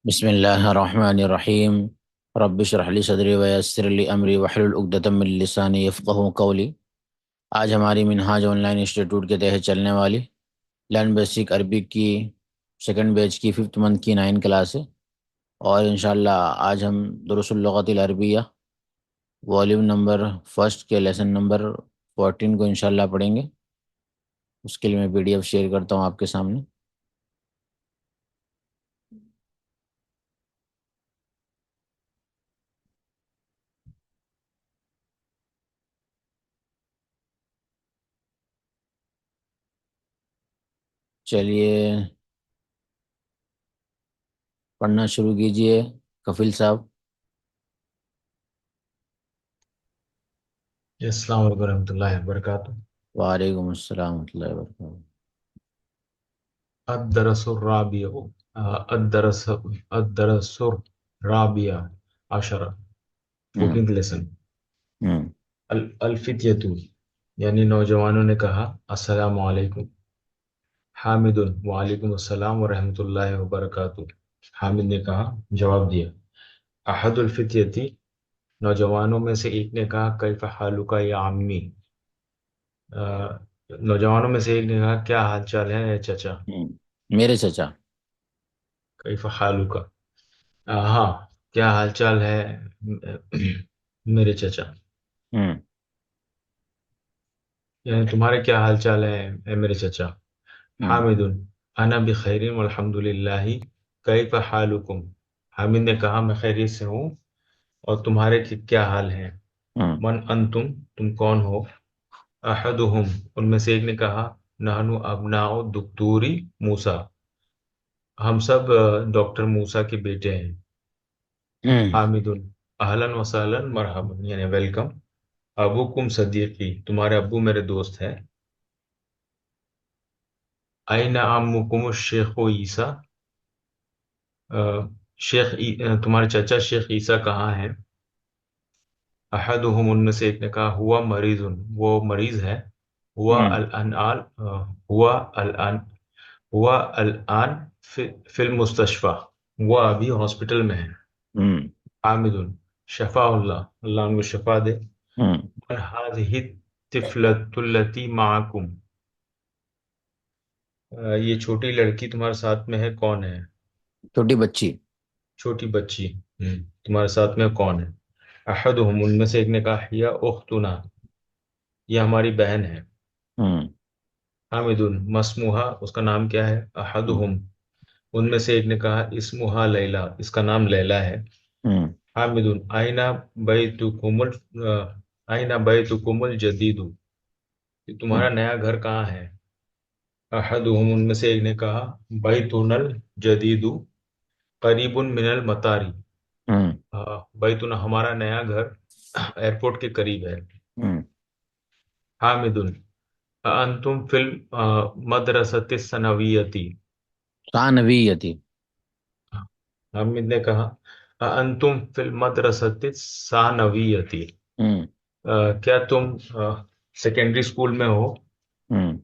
बिस्मिल्लाहिर्रहमानिर्रहीम। रब्बि इश्रह ली सदरी व यस्सिर ली अमरी वहलुल उक़दतम मिन लिसानी यफ़क़हू क़ौली। आज हमारी मिनहाज ऑनलाइन इंस्टीट्यूट के तहत चलने वाली लर्न बेसिक अरबी की सेकंड बैच की फिफ्थ मंथ की 9 क्लास है। और इंशाल्लाह आज हम दुरुसुल लुग़तिल अरबिया वॉल्यूम नंबर फर्स्ट के लेसन नंबर 14 को इंशाल्लाह पढ़ेंगे। उसके लिए मैं PDF शेयर करता हूँ आपके सामने। चलिए पढ़ना शुरू कीजिए कफिल साहब। अस्सलाम वालेकुम रहमतुल्लाहि व बरकातुहू। वालेकुम अस्सलाम वरहमतुल्लाहि वबरकातुहू। अद-दरसुर राबिअ अद-दरसुर राबिआ अशरा। हम्म 14th लेसन। हम्म अल-फित्यतु यानी नौजवानों ने कहा अस्सलामु अलैकुम। हामिदुन वालेकुम अस्सलाम व रहमतुल्लाहि व बरकातुहू। हामिद ने कहा, जवाब दिया। अहदुल फित्यती नौजवानों में से एक ने कहा कैफ हालुका या अम्मी। नौजवानों में से एक ने कहा क्या हाल चाल है चचा। मेरे चचा। कैफ हालुका, हाँ, क्या हालचाल है मेरे चचा। हम्म यानी तुम्हारे क्या हालचाल है मेरे चचा। हम्म हामिदुन अना बिखैरिन वल्हम्दुलिल्लाहि। कैफ हालुकुम। हामिद ने कहा मैं खैरियत से हूँ और तुम्हारे क्या हाल है। हम्म मन अंतुम, तुम कौन हो। अहदुहुम, उनमें से एक ने कहा नहनु अबनाओ दुक्तूरी मूसा, हम सब डॉक्टर मूसा के बेटे हैं। हम्म हामिदुन अहलन वसहलन मरहबन यानी वेलकम। अबूकुम सदीकी, तुम्हारे अब्बू मेरे दोस्त हैं। अयना अम्मुकुम शेख ईसा, अ, तुम्हारे चचा शेख ईसा कहाँ हैं। अहदुहुम, उनमें से एक ने कहा हुआ मरीजुन, वो मरीज है। हुआ हम्म अल अनआल हुआ अल अन हुआ अल आन फिल मुस्तशफा, वो अभी हॉस्पिटल में है। हम्म हामिदुन शफाउल्लाह, अल्लाह उनको शफा दे। हम्म मन हाज़िहि तिफ़लतुल्लती माअकुम, ये छोटी लड़की तुम्हारे साथ में है कौन है। छोटी बच्ची। छोटी बच्ची तुम्हारे साथ में कौन है। अहदुहुम, उनमें से एक ने कहा हिया उख्तुना, ये हमारी बहन है। हम्म हामिदुन मस्मुहा, उसका नाम क्या है। हम्म अहदुहुम, उनमें से एक ने कहा इस्मुहा लैला, इसका नाम लैला है। हम्म हामिदुन बैतुकुमुल आइना बैतुकुमुल जदीदु, कि तुम्हारा हम्म नया घर कहाँ है। अहदुहुम, उनमें से एक ने कहा बैतुनल जदीदु करीबुन मिनल मतारी, हम्म बैतुन, हमारा नया घर एयरपोर्ट के करीब है। हम्म हामिदुन अंतुम फिल मदरसति सनवियती। सानवियती। हामिद ने कहा अंतुम फिल मदरसति सानवियती, हम्म क्या तुम सेकेंडरी स्कूल में हो। हम्म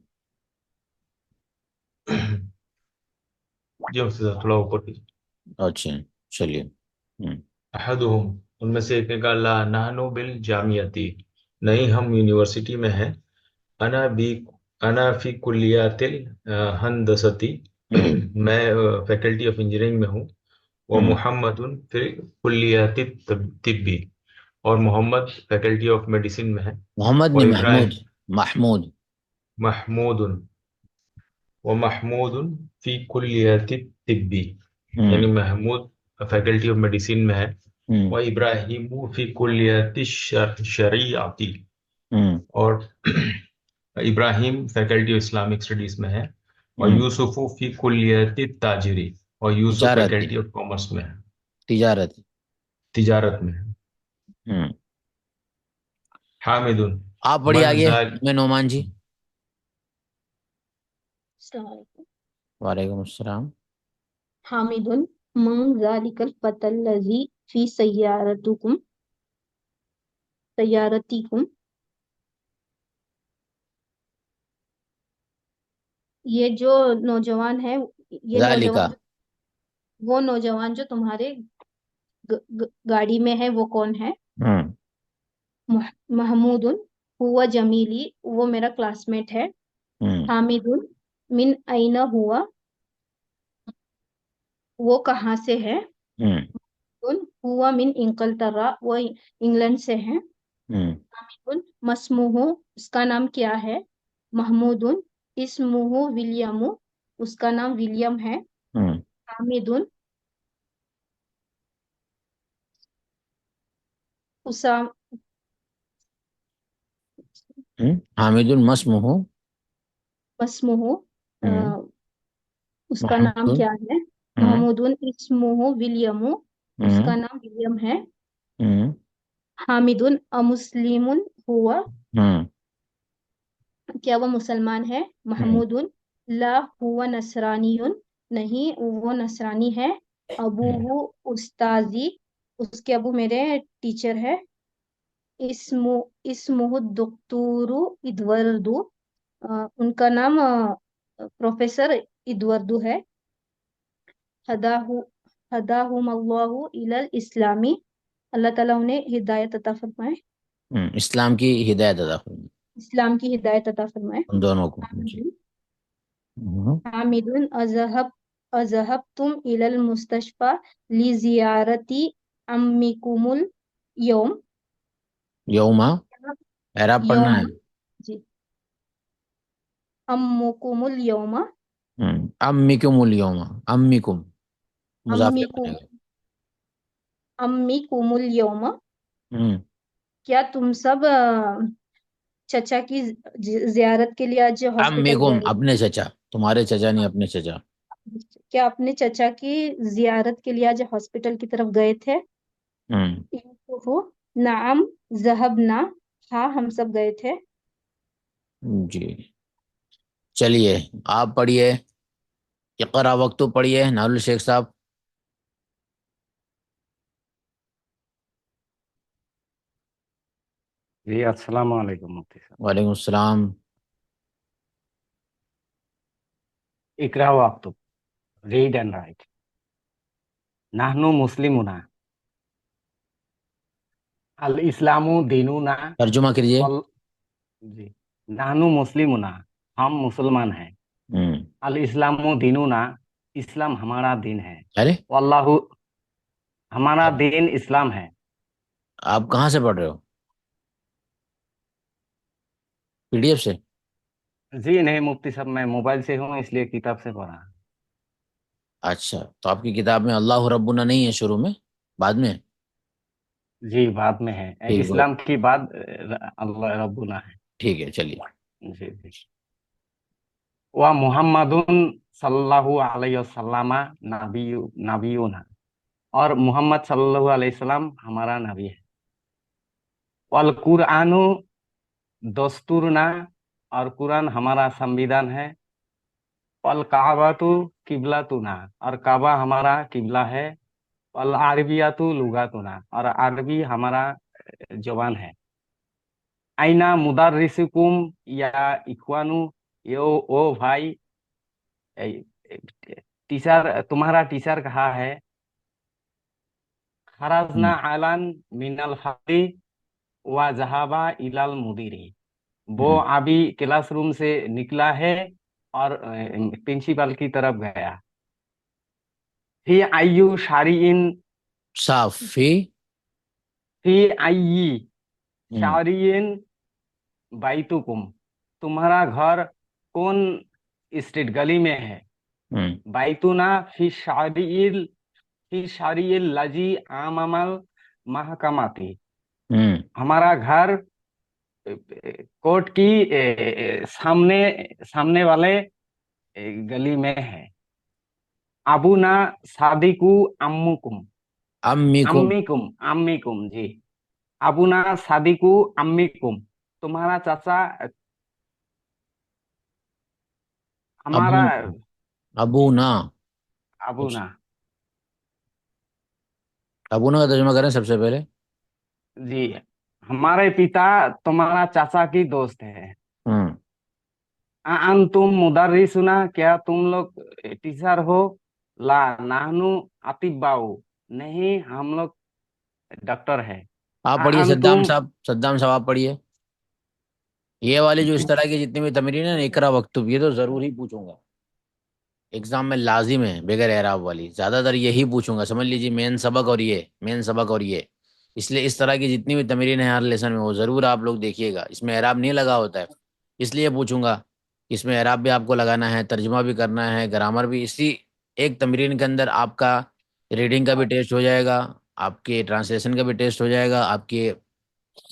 जी उससे थोड़ा ऊपर कीजिए। अच्छा, चलिए। अहदुहुम, उनमें से एक ने कहा ला नहनु बिल जामियती, नहीं हम यूनिवर्सिटी में हैं। अना बी अना फी कुल्लियातिल हंदसती, हम्म मैं फैकल्टी ऑफ इंजीनियरिंग में हूँ। व हम्म मुहम्मदुन फिर कुल्लियाति तिब्बी, और मोहम्मद फैकल्टी ऑफ मेडिसिन में है। मोहम्मद व ने इब्राहिम महमूद। महमूद। महमूदुन व महमूदुन फी कुल्लियति तिब्बी, यानी हम्म महमूद फैकल्टी ऑफ मेडिसिन में है। हम्म व इब्राहिम फी कुल्लियति शरीआती, हम्म और Ibrahim faculty of Islamic studies में है। और हम्म यूसुफ फी कुल्लियति ताजिरी, और यूसुफ तिजारती। फैकल्टी ऑफ कॉमर्स में है, तिजारती। तिजारत में है। हम्म हामिदुन आप पढ़िए मन आगे। जाल मैं नोमान जी। अस्सलाम वालेकुम। वालेकुम अस्सलाम। हामिदुन मन ज़ालिकल फतल्लज़ी फी सय्यारतिकुम, ये जो नौजवान है, ये जालिका। नौजवान वो नौजवान जो तुम्हारे गाड़ी में है वो कौन है? हम्म। महमूदुन हुआ जमीली, वो मेरा क्लासमेट है। हम्म। हामिदुन मिन आइना हुआ, वो कहाँ से है? हम्म। उन हुआ मिन इंकलतरा, वो इंग्लैंड से है। हम्म। हामिदुन मस्मुहु, उसका नाम क्या है? महमूदुन इस्मुहु विलियमु, उसका नाम विलियम है। हम्म। हामिदुन उसाम हामिदुल मस्मुहु। मस्मुहु, अ, हम्म। उसका नाम महमूदुल। क्या है? हम्म। महमूदुन इस्मुहु विलियमु, हम्म। उसका नाम विलियम है। हम्म। हामिदुन अमुस्लिमुन हुआ, हम्म। क्या वो मुसलमान है? हम्म। महमूदुन ला हुआ नसरानियुन, नहीं वो नसरानी है। हम्म। अबूहु उस्ताजी, उसके अबू मेरे टीचर है। इस्मु इस्मुहु दुक्तूरु इदवर्दु, उनका नाम प्रोफेसर इदवर्दु है। हदाहु हदाहुमल्लाहु इलल इस्लामी, अल्लाह ताला उन्हें हिदायत अता फरमाए, इस्लाम की हिदायत अता फरमाए। इस्लाम की हिदायत अता फरमाए। उन दोनों को जी। आमीन। हम्म। हामिदुन अजहब तुम इलल मुस्तशफा ली जियारती अम्मिकुमुल यौम, यौमा। एराब पढ़ना है। यौम जी, अम्मुकुमुल यौमा, अम्मिकुमुल यौमा। अम्मिकुम मुजाफिर अम्मिकुम बनेगा। अम्मिकुमुल यौमा, हम्म। क्या तुम सब चचा की जियारत के लिए आज हॉस्पिटल अम्मिकुम गए? अपने चचा। तुम्हारे चचा नहीं, हाँ, अपने चचा। क्या अपने चचा की जियारत के लिए आज हॉस्पिटल की तरफ गए थे? हम्म। हो नाम जहबना, हाँ हम सब गए थे। जी। चलिए, आप पढ़िए। इकरा वक्तु पढ़िए नारुल शेख साहब। जी अस्सलाम वालेकुम मुफ्ती साहब। वालेकुम सलाम। इकरा वाक्तु, रीड एंड राइट। नहनु मुस्लिमुना, अल इस्लामु दीनुना, तर्जुमा कीजिए। वल जी, नहनु मुस्लिमुना, हम मुसलमान हैं। हम्म। अल इस्लामु दीनुना, इस्लाम हमारा दिन है। अरे, वल्लाहु, हमारा आप दीन इस्लाम है। आप कहाँ से पढ़ रहे हो? पीडीएफ से? जी नहीं मुफ्ती साहब, मैं मोबाइल से हूँ इसलिए किताब से पढ़ा। अच्छा, तो आपकी किताब में अल्लाह रब्बुना नहीं है शुरू में, बाद में? जी बाद में है, ठीक वो। इस्लाम की बाद अल्लाह रब्बुना है। ठीक है, चलिए। जी जी। व मुहम्मदुन सल्लल्लाहु अलैहि वसल्लम नबी नबीना, और मोहम्मद सल्लल्लाहु अलैहि वसल्लम हमारा नबी है। वल कुरआनु दस्तूरना, और कुरान हमारा संविधान है। वल काबातु किबलातुना, और काबा हमारा किबला है। वल अरबियातु लुगातुना, और अरबी हमारा जुबान है। आइना मुदार्रिसुकुम या इखवानु, यो ओ भाई, टीचर तुम्हारा टीचर कहाँ है? खराजना हम्म। आलान मिनल फी व जहाबा इलाल मुदीरी, वो हम्म। अभी क्लासरूम से निकला है और प्रिंसिपल की तरफ गया। फी आयु शारीइन, साफी। फी आयी हम्म। शारीइन बैतुकुम, तुम्हारा घर कौन स्ट्रीट गली में है? हम्म। बैतुना फी शारीइल लजी आममल महकमाती, हम्म। हमारा घर कोर्ट की सामने सामने वाले गली में है। अबूना सादिकु अम्मुकुम, अम्मिकुम। अम्मीकुम, अम्मीकुम जी। अबूना सादिकु अम्मीकुम, तुम्हारा चाचा, अबू। हमारा अबूना। अबूना अबूना का तर्जुमा करें सबसे पहले। जी, हमारे पिता तुम्हारा चाचा की दोस्त है। हम्म। तुम मुदर्रिसुना, क्या तुम लोग टीचर हो? ला नाहनु अतिब्बाउ, नहीं हम लोग डॉक्टर है। आप पढ़िए सद्दाम अंतुम। साहब, सद्दाम साहब आप पढ़िए। ये वाली जो इस तरह की जितनी भी तमरीन है ना, इकरा वक्तुब, ये तो जरूर ही पूछूंगा एग्जाम में, लाजिम है बगैर एराब वाली, ज्यादातर यही पूछूंगा, समझ लीजिए। मेन सबक और ये, मेन सबक और ये। इसलिए इस तरह की जितनी भी तमरीन है हर लेसन में, वो जरूर आप लोग देखिएगा, इसमें एराब नहीं लगा होता है। इसलिए पूछूंगा, इसमें एराब भी आपको लगाना है, तर्जुमा भी करना है, ग्रामर भी। इसी एक तमरीन के अंदर आपका रीडिंग का भी टेस्ट हो जाएगा, आपके ट्रांसलेशन का भी टेस्ट हो जाएगा, आपके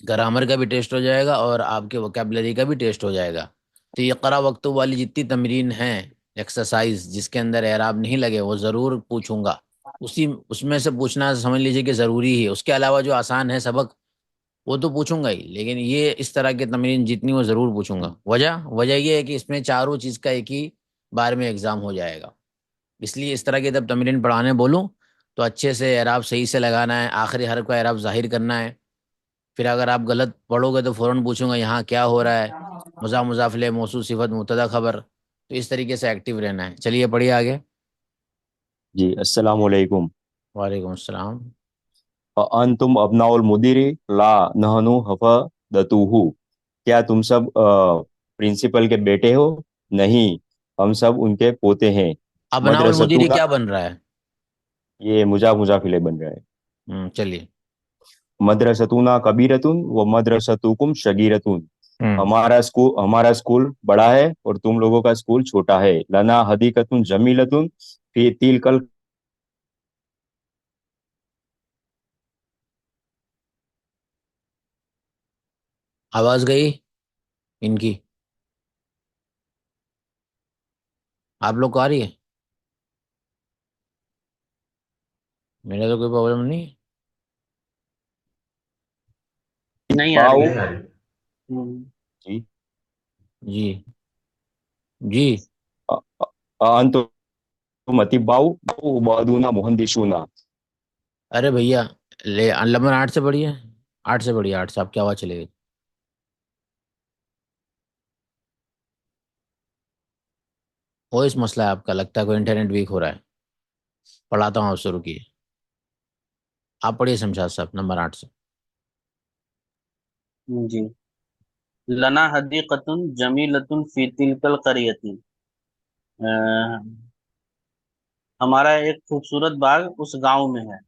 ग्रामर का भी टेस्ट हो जाएगा, और आपके वोकेबलरी का भी टेस्ट हो जाएगा। तो ये करा वक्तों वाली जितनी तमरीन है, एक्सरसाइज जिसके अंदर एराब नहीं लगे, वो ज़रूर पूछूंगा। उसी उसमें से पूछना समझ लीजिए कि ज़रूरी ही है। उसके अलावा जो आसान है सबक, वो तो पूछूंगा ही, लेकिन ये इस तरह की तमरीन जितनी, वो ज़रूर पूछूंगा। वजह वजह ये है कि इसमें चारों चीज़ का एक ही बार में एग्ज़ाम हो जाएगा। इसलिए इस तरह की जब तमरीन पढ़ाने बोलूँ, तो अच्छे से एराब सही से लगाना है, आखिरी हर्फ का एराब जाहिर करना है। फिर अगर आप गलत पढ़ोगे तो फौरन पूछूंगा यहाँ क्या हो रहा है, मुजाफिले मौसू सिफत मुब्तदा खबर। तो इस तरीके से एक्टिव रहना है। चलिए पढ़िए आगे। जी, अस्सलाम वालेकुम। वालेकुम अस्सलाम। अंतुम अबनाउल मुदीरी ला नहनु हफदतुहु, क्या तुम सब प्रिंसिपल के बेटे हो? नहीं, हम सब उनके पोते हैं। अबनाउल मुदीरी मदरसतुना, क्या बन रहा है? ये मुजाफिले बन रहा है। चलिए। मदरसतुना कबीरतुन व मदरसतुकुम शगीरतुन, हम्म। हमारा स्कूल बड़ा है और तुम लोगों का स्कूल छोटा है। लना हदीकतुन जमीलतुन फी तिलकल, आवाज गई इनकी? आप लोग को आ रही है? मेरा तो कोई प्रॉब्लम नहीं है। नहीं आ रही बाऊ। है। नहीं आ रही। हम्म। जी। जी। जी। अंतुम अतिबाउ बादुना मुहंदिसुना। अरे भैया, ले नंबर 8 से पढ़िए। 8 से पढ़िए, 8 से आपकी आवाज़ चलेगी। वो इस मसला है आपका, लगता है कोई इंटरनेट वीक हो रहा है। पढ़ाता हूँ, आप शुरू किए। आप पढ़िए शमशाद साहब नंबर 8 से। जी। लना हदीक़तुन जमीलतुन फी तिलकल क़रियति, हमारा एक खूबसूरत बाग उस गांव में है।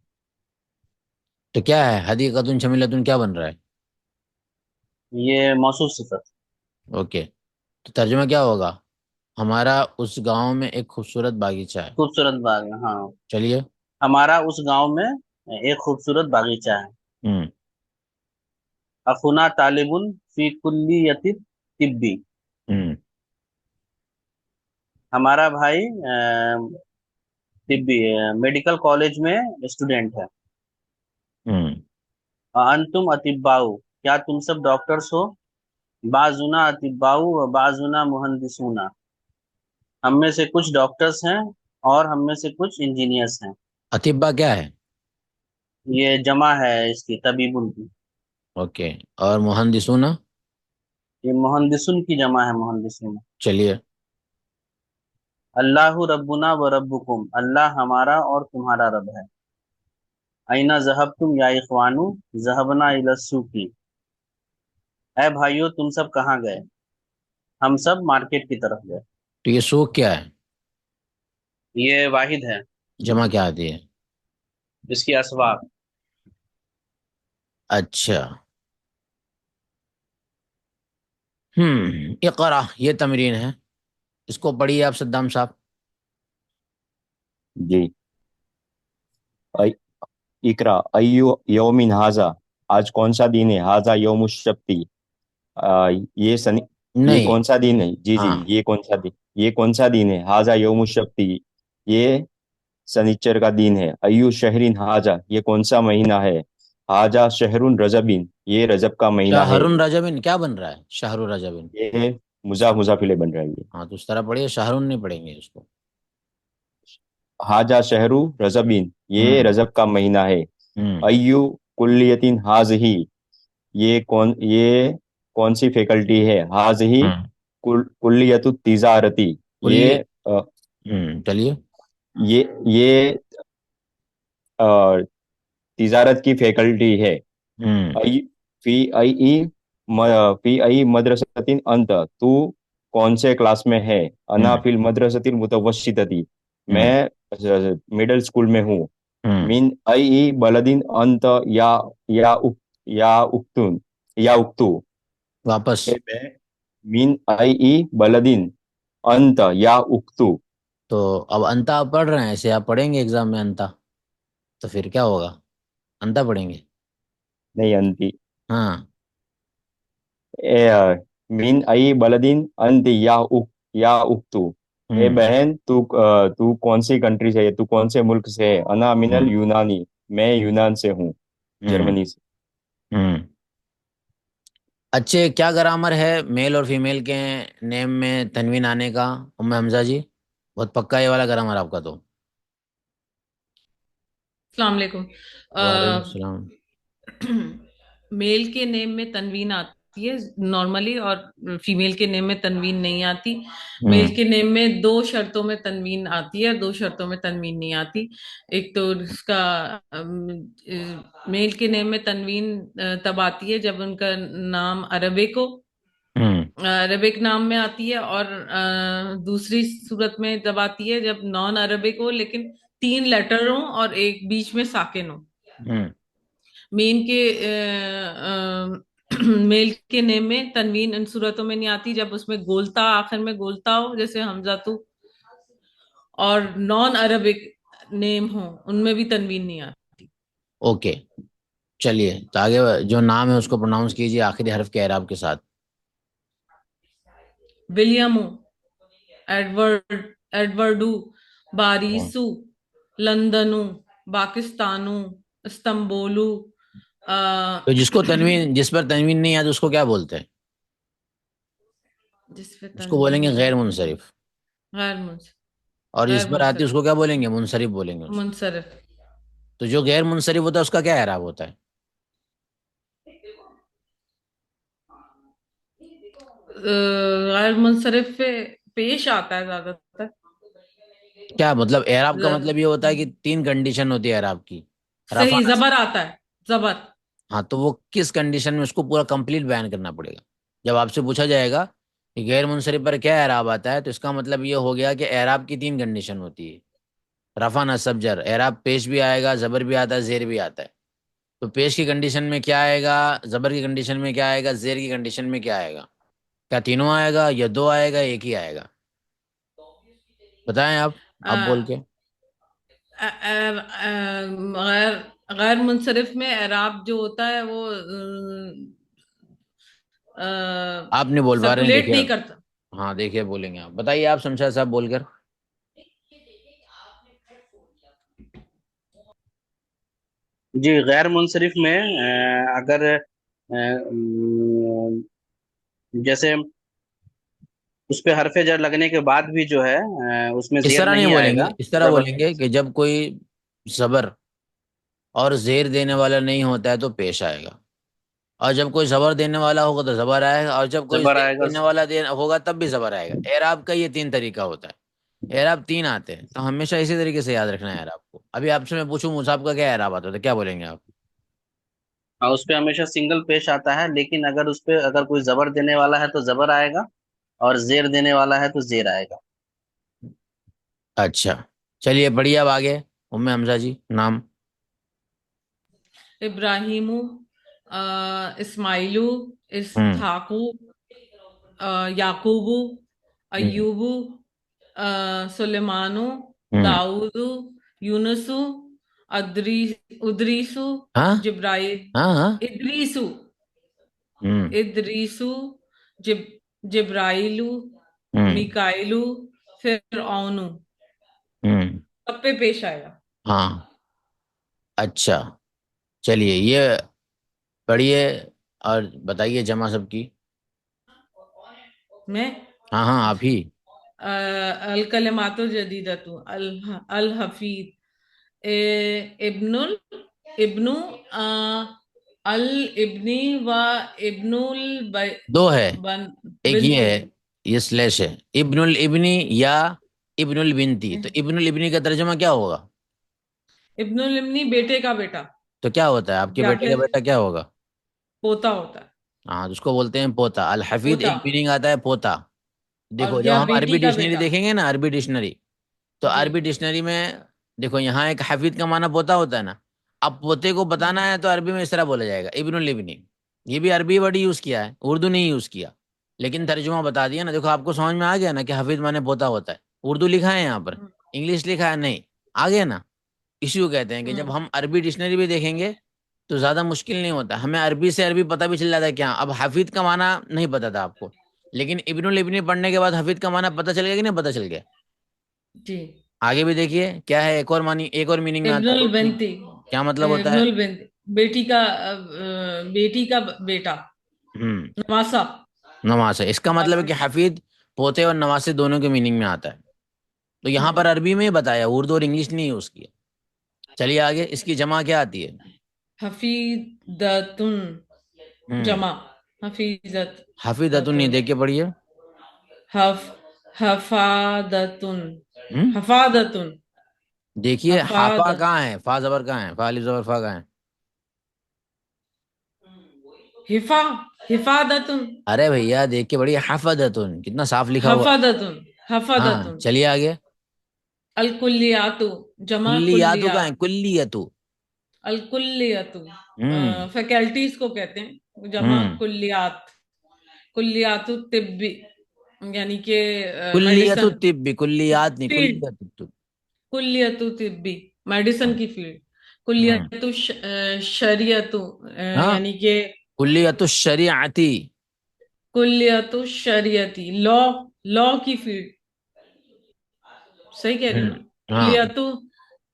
तो क्या है, हदीकतुन शमीलतुन क्या बन रहा है? ये मौसूफ सिफत। ओके। तो तर्जुमा क्या होगा? हमारा उस गांव में एक खूबसूरत बागीचा है। खूबसूरत बाग है, हाँ। चलिए। हमारा उस गांव में एक खूबसूरत बागीचा है। हम्म। अखुना तालिबुन फी कुल्लियति तिब्बी, हम्म। हमारा भाई तिब्बी मेडिकल कॉलेज में स्टूडेंट है। हम्म। अंतुम अतिब्बाउ, क्या तुम सब डॉक्टर्स हो? बाजुना अतिब्बाउ व बाजुना मुहंदिसूना, हम में से कुछ डॉक्टर्स हैं और हम में से कुछ इंजीनियर्स हैं। अतिब्बा क्या है? ये जमा है इसकी, तबीबुन की। ओके। और मुहंदिसूना? ये मुहंदिसुन की जमा है, मुहंदिसुन। चलिए। अल्लाहु रब्बुना व रब्बुकुम, अल्लाह हमारा और तुम्हारा रब है। अइना ज़हबतुम या इख्वानु, ज़हबना इला सूकी, ऐ भाइयों तुम सब कहाँ गए? हम सब मार्केट की तरफ गए। तो ये सूख क्या है? ये वाहिद है, जमा क्या आती है? इसकी असबाब। अच्छा। इकरा, ये तमरीन है, इसको पढ़िए आप सद्दाम साहब। जी। अ- इकरा अय्यु यौमिन हाजा, आज कौन सा दिन है? हाजा यौमुशब्ती, ये शनि, ये नहीं। कौन सा दिन है? जी जी, हाँ। ये कौन सा दिन है? हाजा यौमुशब्ती, ये शनिचर का दिन है। अय्यु शहरिन हाजा, ये कौन सा महीना है? हाजा शहरुन रजबिन, ये रजब का महीना है। शाहरुन रजबिन क्या बन रहा है? शाहरुन रजबिन। ये मुजाफिले बन रहा है ये। हाँ, तो उस तरह पढ़िए, शाहरुन नहीं पढ़ेंगे इसको। हाजा शहरु रजबिन, ये हम्म। रजब का महीना है। हम्म। अय्यु कुल्लियतिन हाजही, ये कौन सी फैकल्टी है? हाजही हम्म। कुल्लियतु तिजारती, ये कुल्ली। चलिए। ये अ, तिजारत की फैकल्टी है। हम्म। आई फी आई ई फी आई मदरसतिन अंत, तू कौन से क्लास में है? अना हम्म। फिल मदरसतिल मुतवस्सितती, हम्म। मैं मिडिल स्कूल में हूँ। हम्म। मिन आई ई बलदिन अंत, या उक, या उक्तुन, या उक्तु। वापस। ए मैं मिन आई ई बलदिन अंत या उक्तु। तो अब अंता आप पढ़ रहे हैं, ऐसे आप पढ़ेंगे एग्जाम में अंता, तो फिर क्या होगा? अंता पढ़ेंगे। नहीं, अंति। हाँ। मिन आई बलदिन अंत या उक्तु। ए हम्म। बहन, तू कौन सी कंट्री से है, तू कौन से मुल्क से है? अना मिनल हम्म। यूनानी, मैं यूनान से हूँ, हम्म। जर्मनी से। हम्म। अच्छे, क्या ग्रामर है मेल और फीमेल के नेम में तनवीन आने का? उम्मे हमजा जी, बहुत पक्का ये वाला ग्रामर आपका तो। अस्सलाम वालेकुम। वालेकुम सलाम। मेल के नेम में तनवीन आती है नॉर्मली, और फीमेल के नेम में तनवीन नहीं आती। मेल हम्म। के नेम में दो शर्तों में तनवीन आती है, दो शर्तों में तनवीन नहीं आती। एक तो इसका मेल के नेम में तनवीन तब आती है जब उनका नाम अरबिक हो, हम्म। अरबिक नाम में आती है। और दूसरी सूरत में तब आती है जब नॉन अरबिक हो लेकिन तीन लेटर हो और एक बीच में साकिन हो। हम्म। मेन के मेल के नेम में तनवीन इन सूरतों में नहीं आती जब उसमें गोलता आखिर में गोलता हो, जैसे हमजातू। और नॉन अरबिक नेम हो उनमें भी तनवीन नहीं आती। ओके, चलिए तो आगे जो नाम है उसको प्रोनाउंस कीजिए आखिरी हर्फ के एराब के साथ। विलियमो, एडवर्ड, एडवर्डू, हाँ। बारिसु, लंदनु, पाकिस्तानु, इस्तंबुलु। आ, तो जिसको तनवीन, जिस पर तनवीन नहीं आती उसको क्या बोलते हैं? जिस पे उसको तनवीन बोलेंगे नहीं गैर आती, मुनसरिफ। गैर मुंस और जिस गैर पर आती है मुंसरिफ। उसको क्या बोलेंगे? मुनसरिफ बोलेंगे उसको। मुंसरिफ। तो जो गैर मुनसरिफ होता है उसका क्या एराब होता है? गैर मुंसरिफ पे पेश आता है ज्यादातर। क्या मतलब? एराब का मतलब ये होता है कि ज- तीन कंडीशन होती है एराब की। रफा सही, नस्ब। जबर आता है, जबर। हाँ, तो वो किस कंडीशन में, उसको पूरा कंप्लीट बयान करना पड़ेगा। जब आपसे पूछा जाएगा कि गैर मुनसरिफ पर क्या एराब आता है, तो इसका मतलब ये हो गया कि एराब की तीन कंडीशन होती है। रफा नस्ब जर, एराब पेश भी आएगा, जबर भी आता है, जेर भी आता है। तो पेश की कंडीशन में क्या आएगा, जबर की कंडीशन में क्या आएगा, जेर की कंडीशन में क्या आएगा? क्या तीनों आएगा या दो आएगा, एक ही आएगा? बताएं आप बोल के। गैर गैर मुंसरिफ में एराब जो होता है वो आप नहीं बोल पा रहे हैं, सर्कुलेट देखिए। नहीं करता। हाँ देखिए, बोलेंगे आप, बताइए आप शमशाद साहब बोलकर। जी, गैर मुंसरिफ में अगर जैसे उस पे हरफ जर लगने के बाद भी जो है उसमें इस जेर तरह नहीं नहीं बोलेंगे, आएगा। इस तरह जबर। बोलेंगे कि जब कोई जबर और जेर देने वाला नहीं होता है तो पेश आएगा। और जब कोई जबर देने वाला होगा तो जबर आएगा, और जब कोई जबर जेर आएगा। देने वाला होगा तब भी जबर आएगा। एराब का ये तीन तरीका होता है। एराब तीन आते हैं, तो हमेशा इसी तरीके से याद रखना है एराब को। अभी आपसे मैं पूछूं मुसाब का क्या एराब आता है, तो क्या बोलेंगे आप? हाँ, उस पे हमेशा सिंगल पेश आता है, लेकिन अगर उस पे अगर कोई जबर देने वाला है तो जबर आएगा, और जेर देने वाला है तो जेर आएगा। अच्छा, चलिए बढ़िया, अब आगे। उम्मे हमजा जी, नाम। इब्राहिमू, इस्माइलू, हम्म। इसहाकू, याकूबू, हम्म। अय्यूबू, सुलेमानो, हम्म। दाऊदू, यूनुसु, अदरी उदरीसु, हाँ। जिब्राइल, हाँ। हाँ। इदरीसु, हम्म। इदरीसु, जिब जिब्राइलू, हम्म। मिकाइलू, फिर औनु। हम्म। सब पे पेश आएगा। हाँ। अच्छा, चलिए ये पढ़िए और बताइए जमा सबकी। मैं हाँ हाँ, आप ही। अल कलिमातुल जदीदतु, अल हफीद, इब्नुल, इब्नु, अल इब्नी व इब्नुल दो है, बन एक ये बिल्ती। है, ये स्लैश है। इब्नुल इब्नी या इब्नुल बिनती, तो इब्नुल इब्नी का तर्जुमा क्या होगा? इब्नुल इब्नी बेटे का बेटा, तो क्या होता है आपके या बेटे का फिर बेटा क्या होगा? पोता होता है। हाँ, तो उसको बोलते हैं पोता। अल हफीद पोता, एक मीनिंग आता है पोता। देखो और जब या हम अरबी बेटी का डिक्शनरी बेटा। देखेंगे ना, अरबी डिक्शनरी, तो जी। अरबी डिक्शनरी में देखो यहाँ एक हफीद का माना पोता होता है ना। अब पोते को बताना है तो अरबी में इस तरह बोला जाएगा, इब्नुल इब्नी। ये भी अरबी वर्ड यूज किया है, उर्दू नहीं यूज किया, लेकिन तर्जुमा बता दिया ना। देखो आपको समझ में आ गया ना कि हफीज माने पोता होता है। उर्दू लिखा है यहाँ पर, हम्म। इंग्लिश लिखा है नहीं, आ गया ना। इश्यू कहते हैं कि जब हम्म। हम अरबी डिक्शनरी भी देखेंगे तो ज्यादा मुश्किल नहीं होता, हमें अरबी से अरबी पता भी चल जाता है। क्या अब हफीद का माना नहीं पता था आपको, लेकिन इब्नुल इब्नी पढ़ने के बाद हफीद का माना पता चल गया कि नहीं पता चल गया? जी। आगे भी देखिए क्या है, एक और मानी, एक और मीनिंग में आता है इब्नुल उर्दू। बिनती, क्या मतलब होता है? इब्नुल बिनती, बेटी का बेटी का बेटा, हम्म, नवासा। नवासे, इसका मतलब है नवासे। कि हफीद पोते और नवासे दोनों के मीनिंग में आता है। तो यहाँ पर हम्म। अरबी में ही बताया, उर्दू और इंग्लिश नहीं यूज किया। चलिए आगे, इसकी जमा क्या आती है? हफीदतुन, हम्म, जमा, हफीजत हफीदतुन, नहीं दतुन, देख के पढ़िए। हफ हफादतुन, हम्म, हफादतुन, देखिए हाफा हफादत, कहाँ है, फा जबर कहाँ है, फा अलिफ जबर फा कहाँ है? हिफा, हिफादतुन, अरे भैया देख के बढ़िया, हफदतुन कितना साफ लिखा हुआ है। हफादतुन, हाँ हफादतुन। चलिए आगे। अल कुल्लियातु, जमा कुल्लियातु कहाँ है? कुल्लियात, कुल्लियतु। अल कुल्लियतु, हम्म, फैकल्टीज को कहते हैं, जमा हम्म, कुल्लियात, कुल्लियातु तिब्बी, यानी कि कुल्लियतु मेडिसन तिब्बी, कुल्लियात नहीं, फील्ड, कुल्लियतु तिब्बी। कुल्लियतु तिब्बी, मेडिसन हाँ, की फील्ड, हम्म, कुल्लियतु शरियतु, हाँ, यानी कि कुल्लियतु शरीअती। कुल्लियतु शरियती, लॉ, लॉ की फील्ड। सही कह रही हूँ ना? हाँ, कुल्लियतु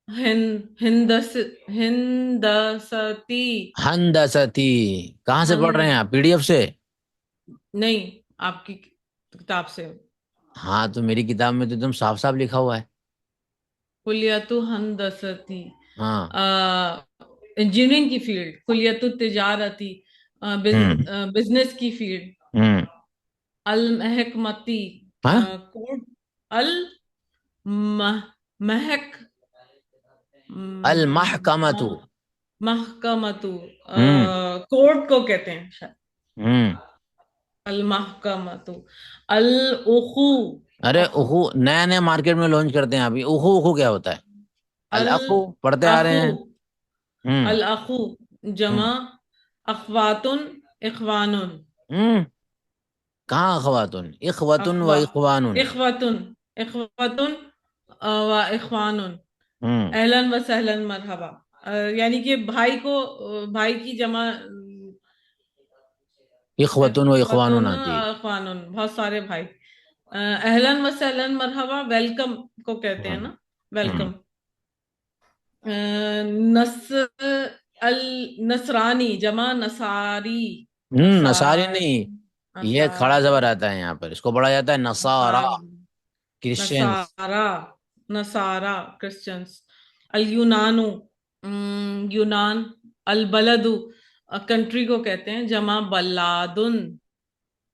हिंदस हिंदसती। हंदसती। कहाँ से हन पढ़ रहे हैं आप, पीडीएफ से? नहीं, आपकी किताब से। हाँ, तो मेरी किताब में तो एकदम साफ साफ लिखा हुआ है। कुल्लियतु हंदसती, हाँ, इंजीनियरिंग की फील्ड, कुल्लियतु तिजारती, हम्म, बिजनेस की फील्ड, हम्म, अल महकमती, हाँ, कोड, अल महक, अल महकमतु। महकमतु, हम्म, कोर्ट को कहते हैं शायद। हम्म। अल महकमतु, अल उखू, अरे अखू, उखू नया नया मार्केट में लॉन्च करते हैं अभी। उखू उखू क्या होता है? अल अल अखू पढ़ते आ रहे अखू, हैं। हम्म, अल अखू, जमा हम्म, अखवातुन, इखवानुन, हम्म। कहाँ अखवातुन, इखवतुन व अखवा, इखवानुन। इखवतुन, इखवतुन, व इखवानुन, हम्म, अहलन व सहलन मरहबा, यानी कि भाई को, भाई की जमा, इखवतुन व इखवानुन इखवतुन, आती है। इखवानुन, बहुत सारे भाई। अहलन व सहलन मरहबा, वेलकम को कहते हैं हम्म, ना, हम्म, वेलकम। नस अल नसरानी, जमा नसारी, नसारी नसार, नहीं, ये खड़ा नसार, जबर आता है यहाँ पर, इसको पढ़ा जाता है नसारा, नसार, क्रिश्चियंस। नसारा, नसारा, क्रिश्चियंस। अल यूनानु, यूनान, अल बलदु, कंट्री को कहते हैं, जमा बलादुन,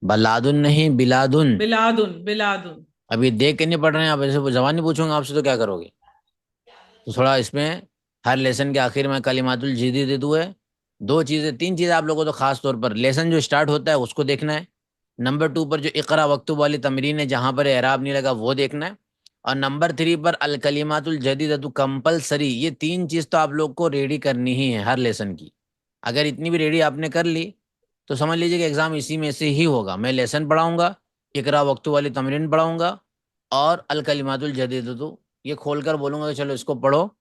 बलादुन नहीं, बिलादुन। बिलादुन, बिलादुन। अभी देख के नहीं पढ़ रहे हैं आप, ऐसे जबान नहीं पूछूंगा आपसे तो क्या करोगे? तो थोड़ा इसमें, हर लेसन के आखिर में कलिमातुल जदीद है। दो चीजें, तीन चीजें आप लोगों को खास तौर पर, लेसन जो स्टार्ट होता है उसको देखना है। नंबर टू पर जो इकरा वक्तुब वाली तमरीन है जहां पर एराब नहीं लगा वो देखना है। और नंबर थ्री पर अल कलिमातुल जदीदतु कंपलसरी, ये तीन चीज तो आप लोग को रेडी करनी ही है हर लेसन की। अगर इतनी भी रेडी आपने कर ली तो समझ लीजिए कि एग्जाम इसी में से ही होगा। मैं लेसन पढ़ाऊंगा, इकरा वक्तुब वाली तमरीन पढ़ाऊंगा, और अल कलिमातुल जदीदतु ये खोलकर बोलूंगा कि चलो इसको पढ़ो।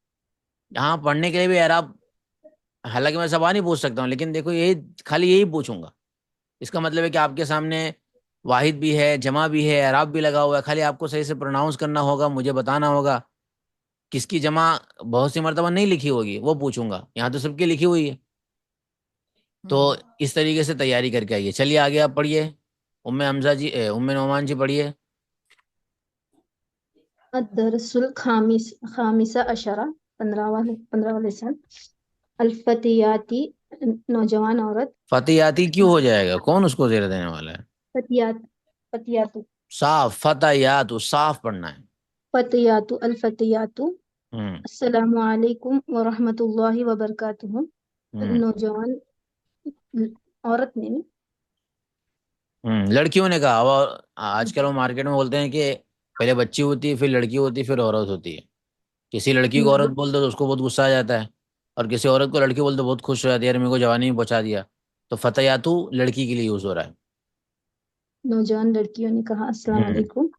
यहाँ पढ़ने के लिए भी एराब, हालांकि मैं सवाल नहीं पूछ सकता हूँ, लेकिन देखो यही, खाली यही पूछूंगा। इसका मतलब है कि आपके सामने वाहिद भी है, जमा भी है, एराब भी लगा हुआ है, खाली आपको सही से प्रोनाउंस करना होगा, मुझे बताना होगा किसकी जमा बहुत सी मर्तबा नहीं लिखी होगी वो पूछूंगा। यहाँ तो सबकी लिखी हुई है। तो हम्म। इस तरीके से तैयारी करके आइए। चलिए आगे आप पढ़िए। उम्मे हमजा जी, उम्मे नोमान जी पढ़िए। अदरसुल खामिसा अशरा, 15वां लेसन। अल्फतियाती, नौजवान औरत। फतियाती क्यों हो जाएगा, कौन उसको जेर देने वाला है? फतियात, फतियातु। साफ, फतयात साफ पढ़ना है। फतयातु अल फतयातु हम्म अस्सलामु अलैकुम व रहमतुल्लाहि व बरकातुहू। हम्म नौजवान औरत ने लड़कियों ने कहा। और आजकल वो मार्केट में बोलते हैं कि पहले बच्ची होती है, फिर लड़की होती है, फिर औरत होती है। किसी लड़की को औरत ना बोल दो तो उसको बहुत गुस्सा आ जाता है, और किसी औरत को लड़की बोल दो बहुत खुश हो जाती है, यार मेरे को जवानी में पहुंचा दिया। तो फतयातु लड़की के लिए यूज हो रहा है। नौजवान लड़कियों ने कहा अस्सलाम हम्म वालेकुम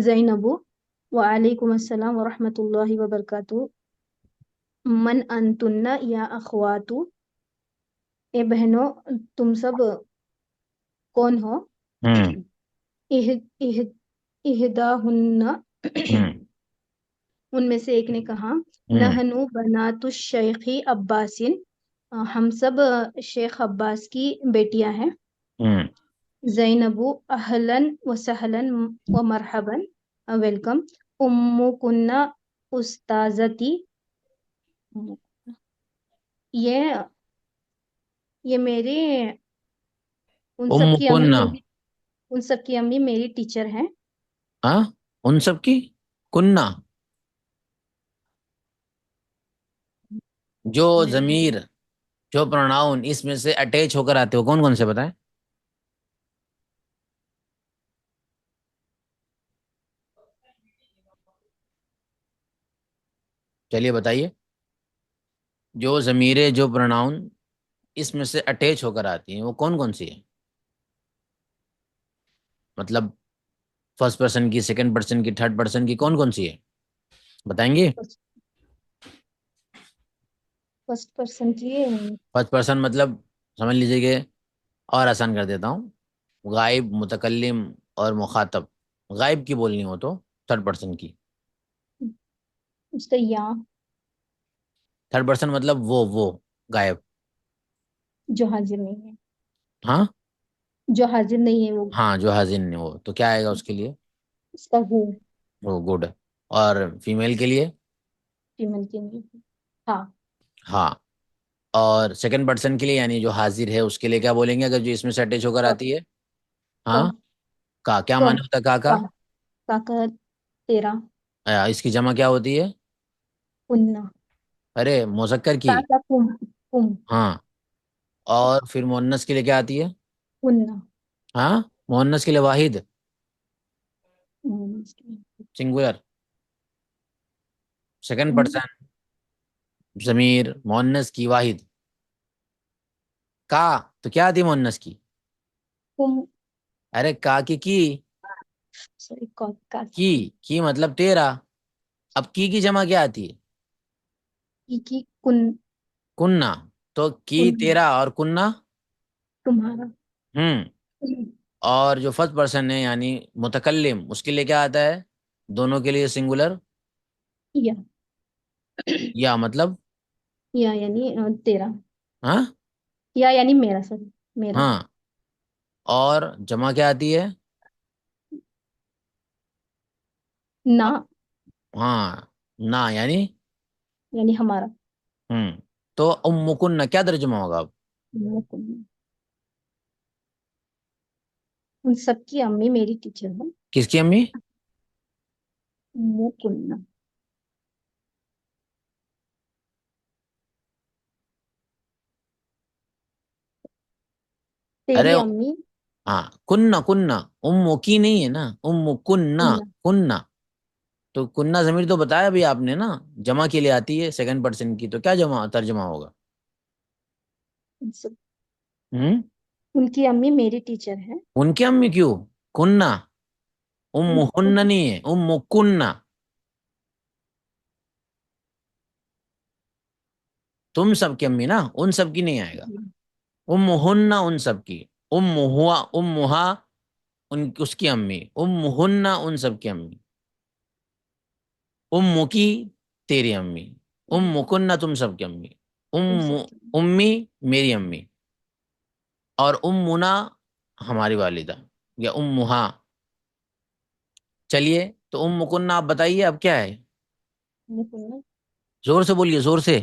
ज़ैनबु व अलैकुम अस्सलाम व रहमतुल्लाहि व बरकातुहू। मन अंतुन्ना या अखवातु, ए बहनों तुम सब कौन हो? हम्म इह इह इहदाहुन्ना, हम्म उनमें से एक ने कहा हम्म नहनु बनातु शेखी अब्बासिन, हम सब शेख अब्बास की बेटियां हैं। हम्म ज़ैनबु अहलन व सहलन व मरहबन, वेलकम। उम्मु कुन्ना उस्ताजती, ये ये मेरी उम्म कुन्ना। उन सब की अम्मी मेरी टीचर हैं। हाँ, उन सब की कुन्ना। जो जमीर, जो प्रोनाउन इसमें से अटैच होकर आते हो, कौन कौन से बताएं? चलिए बताइए। जो जमीरें, जो प्रोनाउन इसमें से अटैच होकर आती हैं, वो कौन कौन सी है? मतलब फर्स्ट पर्सन की, सेकंड पर्सन की, थर्ड पर्सन की, कौन कौन सी है? बताएंगे? फर्स्ट पर्सन की फर्स्ट पर्सन मतलब समझ लीजिए कि, और आसान कर देता हूँ, गायब, मुतकल्लिम और मुखातब। गायब की बोलनी हो तो थर्ड पर्सन की। उसका या, थर्ड पर्सन मतलब वो गायब। जो हाजिर नहीं है, हाँ जो हाजिर नहीं है वो। हाँ, जो हाजिर नहीं हो तो क्या आएगा उसके लिए? उसका हु, वो गुड। और फीमेल के लिए? फीमेल के लिए हाँ। हाँ। और सेकंड पर्सन के लिए, यानी जो हाजिर है, उसके लिए क्या बोलेंगे अगर जो इसमें से अटैच होकर क आती है? क हाँ। का क्या क माने होता है का का का तेरा, इसकी जमा क्या होती है? उन्ना, अरे मुजक्कर की। का कुम हाँ। और फिर मुअन्नस के लिए क्या आती है? उन्ना। हाँ, मुअन्नस के लिए वाहिद, सिंगुलर। सेकंड पर्सन, जमीर, मुअन्नस की, वाहिद। का, तो क्या आती है मुअन्नस की? कुम, अरे का की सॉरी का की मतलब तेरा। अब की जमा क्या आती है? की कुन कुन्ना। तो की कुन तेरा और कुन्ना। तुम्हारा। हम्म। और जो फर्स्ट पर्सन है यानी मुतकल्लिम, उसके लिए क्या आता है? दोनों के लिए सिंगुलर। या या मतलब? या यानी तेरा, हाँ या यानी मेरा, सॉरी मेरा। हाँ। और जमा क्या आती है? ना हाँ, ना यानी? यानी हमारा। हम्म। तो उम्मुकुन्ना क्या तर्जुमा होगा अब? उन सबकी अम्मी मेरी टीचर है। किसकी अम्मी? मुकुन्ना, अरे तेरी अम्मी हाँ, कुन्ना कुन्ना, उम्मु की नहीं है ना, उम्मु कुन्ना। कुन्ना। कुन्ना। तो कुन्ना जमीर तो बताया अभी आपने ना, जमा के लिए आती है सेकंड पर्सन की, तो क्या जमा तर्जुमा होगा? उन सब, हम्म। उनकी अम्मी मेरी टीचर है। उनकी अम्मी क्यों? कुन्ना। उम्मु उन, हुन्ना नहीं है, उम्मु कुन्ना। तुम सबकी अम्मी ना, उन सबकी नहीं आएगा। उम्मु हुन्ना उन सबकी। उम्मु हुआ, उम्मुहा उन उसकी अम्मी। उम्मु हुन्ना उन सबकी अम्मी। उम्मु की तेरी अम्मी। उम्मु कुन्ना तुम सबकी अम्मी। तुम उम्मु सबकी। उम्मी मेरी अम्मी। और उम्मुना हमारी वालिदा, या उम्मुहा। चलिए, तो उम्मु कुन्ना आप बताइए अब क्या है? मुकुन्ना, जोर से बोलिए, जोर से।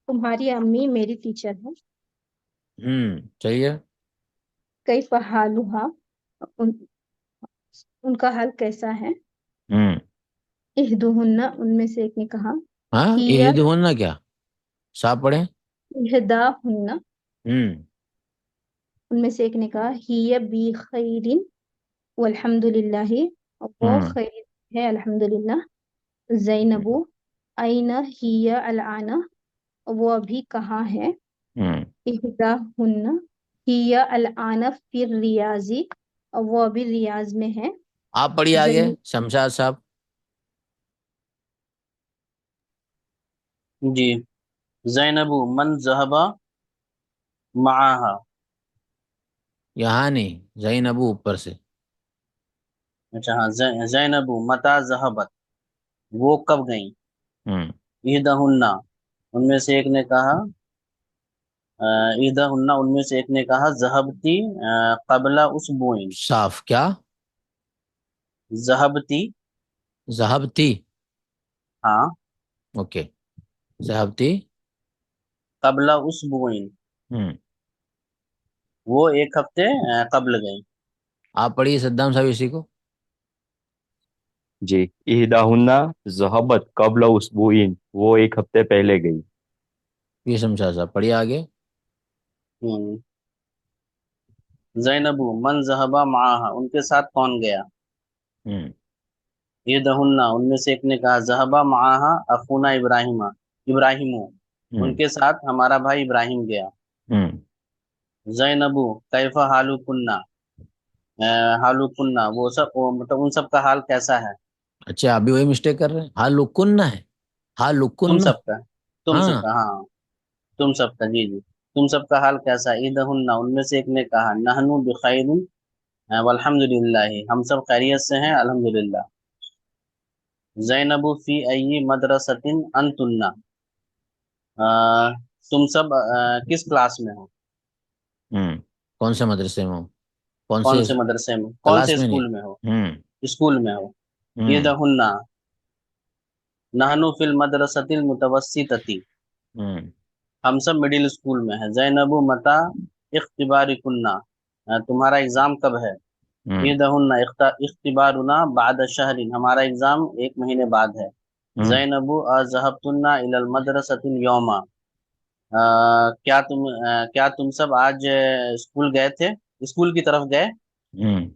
तुम्हारी अम्मी मेरी टीचर है। चलिए। कई फहालुहा, उन, उनका हाल कैसा है? हम्म। इहदुहुन्ना, उनमें से एक ने कहा। हाँ, हिया, ईद होना क्या? साफ पढ़े। इहदाहुन्ना, हम्म। उनमें से एक ने कहा हिया बी खैरिन वल्हम्दुलिल्लाहि, वो हम्म। खैर है अल्हम्दुलिल्लाह। जैनबू, आइना हिया अलआना, वो अभी कहाँ है। हम्म। इहदाहुन्ना हिया अलआना फिर रियाजी, और वो अभी रियाज में है। आप पढ़िए आगे, जैन शमशाद साहब। जी। जैनबू मन ज़हबा माहा। यहाँ नहीं, जैनबू ऊपर से। अच्छा हाँ, जैनबू मता ज़हबत, वो कब गई। हम्म। इहदहुन्ना, उनमें से एक ने कहा इहदहुन्ना, उनमें से एक ने कहा ज़हबती कबला उसबुइन। साफ क्या? ज़हबती, जहबती। हाँ, ओके। जहबती। कबला उसबुइन, हम्म। वो एक हफ्ते कबल गई। आप पढ़िए सद्दाम साहब इसी को। जी। इहदाहुन्ना ज़हबत कब्ल उसबुइन, वो एक हफ्ते पहले गई। ये शमशाद साहब पढ़िए आगे। हम्म। जैनबू मन ज़हबा माहा, उनके साथ कौन गया। हम्म। इहदहुन्ना, उनमें से एक ने कहा ज़हबा माहा अखूना इब्राहिमा, इब्राहिमो, हम्म। उनके साथ हमारा भाई इब्राहिम गया। हम्म। जैनबू कैफा हालू कुन्ना, हालुकुन्ना, वो मतलब उन सब का हाल कैसा है। अच्छा, अभी वही मिस्टेक कर रहे हैं। हाँ लुकुन्ना है। हाँ तुम लुकुन्ना। सबका, तुम हाँ। सबका, हाँ, तुम सबका, जी जी, तुम सबका हाल कैसा है। ईदहुन्ना, उनमें से एक ने कहा नहनु बिखैरिन वल्हम्दुलिल्लाह, हम सब खैरियत से हैं अल्हम्दुलिल्लाह। जैनबू फी अय्यि मदरसतिन अंतुन्ना, अ, तुम सब किस क्लास में हो। हम्म। कौन से मदरसे में हो? कौन कौन से से मदरसे में, कौन क्लास से में नहीं? स्कूल में हो। हम्म। स्कूल में हो। हम्म। ईदहुन्ना नहनु फिल मदरसतिल मुतवस्सितती, हम्म। हम सब मिडिल स्कूल में है। जैनबू मता इख्तिबारिकुन्ना, तुम्हारा एग्जाम कब है। हम्म। ईदहुन्ना इख्तिबारुना बाद शहरिन, हमारा एग्जाम एक महीने बाद है। हम्म। जैनबू अज़हबतुन्ना इलल मदरसतिल यौमा, क्या तुम सब आज स्कूल गए थे, स्कूल की तरफ गए। हम्म।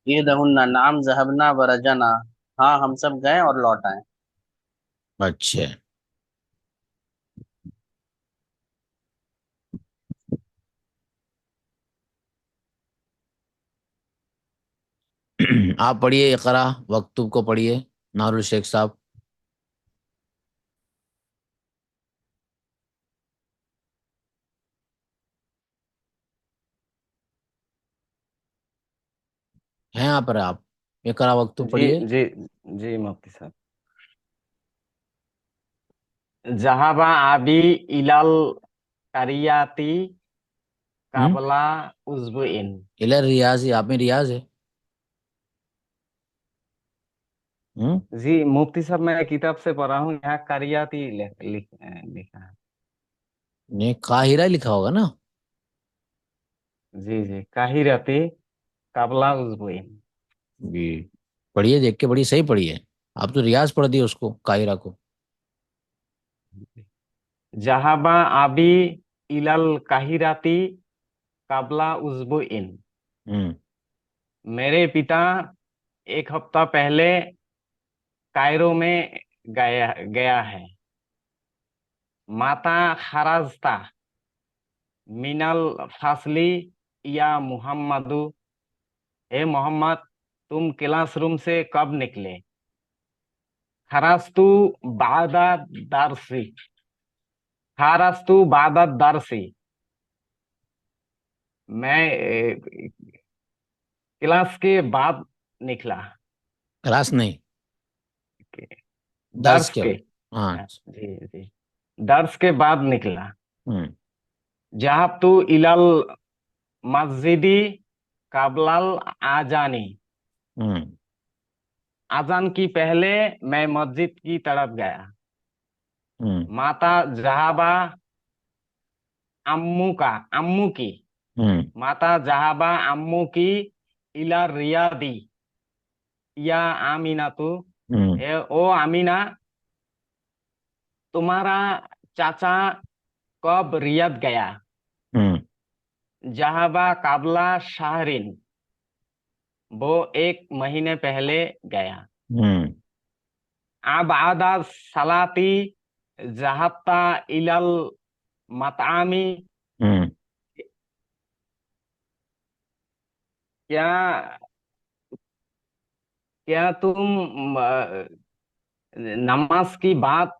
ईदहुन्ना नाम ज़हबना व रजना, हाँ हम सब गए और लौट आए। अच्छा। आप पढ़िए इकरा वक्तुब को पढ़िए, नारुल शेख साहब। हैं यहाँ पर आप? इकरा वक्तुब जी पढ़िए। जी जी मुफ्ती साहब। जहाबा आबी इलाल करियाती हम्म। काबला उज़्बुइन। इलर रियाज, आप में रियाज है। हम्म। जी मुफ्ती साहब, मैं किताब से पढ़ा हूँ, यहाँ करियाती लिखा है। ने काहिरा लिखा होगा ना? जी जी, काहिरती काबला उज़्बुइन। जी। पढ़िए, देख के पढ़िए, सही पढ़िए। आप तो रियाज पढ़ दिए उसको, काहिरा को। जहाबा आबी इलाल काहिराती काबला उज़्बुइन, हम्म। मेरे पिता एक हफ्ता पहले कायरो में गया गया है। माता खराजता मिनल फासली या मुहम्मदू, हे मोहम्मद, तुम क्लासरूम से कब निकले। खरास्तु बादा दारसी, खरास्तु बादा दारसी, मैं क्लास के बाद निकला। क्लास नहीं, दर्स दर्श के के, बाद। हाँ। जी जी, दर्श के बाद निकला। हम्म। जहाब तू इलाल मस्जिदी काबलाल आजानी, हम्म। अजान की पहले मैं मस्जिद की तरफ गया। हम्म। माता जहाबा अम्मू का, अम्मू की, हम्म। माता जहाबा अम्मू की इला रियादी, या आमीना तू, हम्म ओ आमीना, तुम्हारा चाचा कब रियाद गया? हम्म जहाबा काबला शाहरिन, वो 1 महीने पहले गया। हम्म अबादा सलाती, जहबता इलल मतामी, हम्म क्या क्या तुम नमाज की बात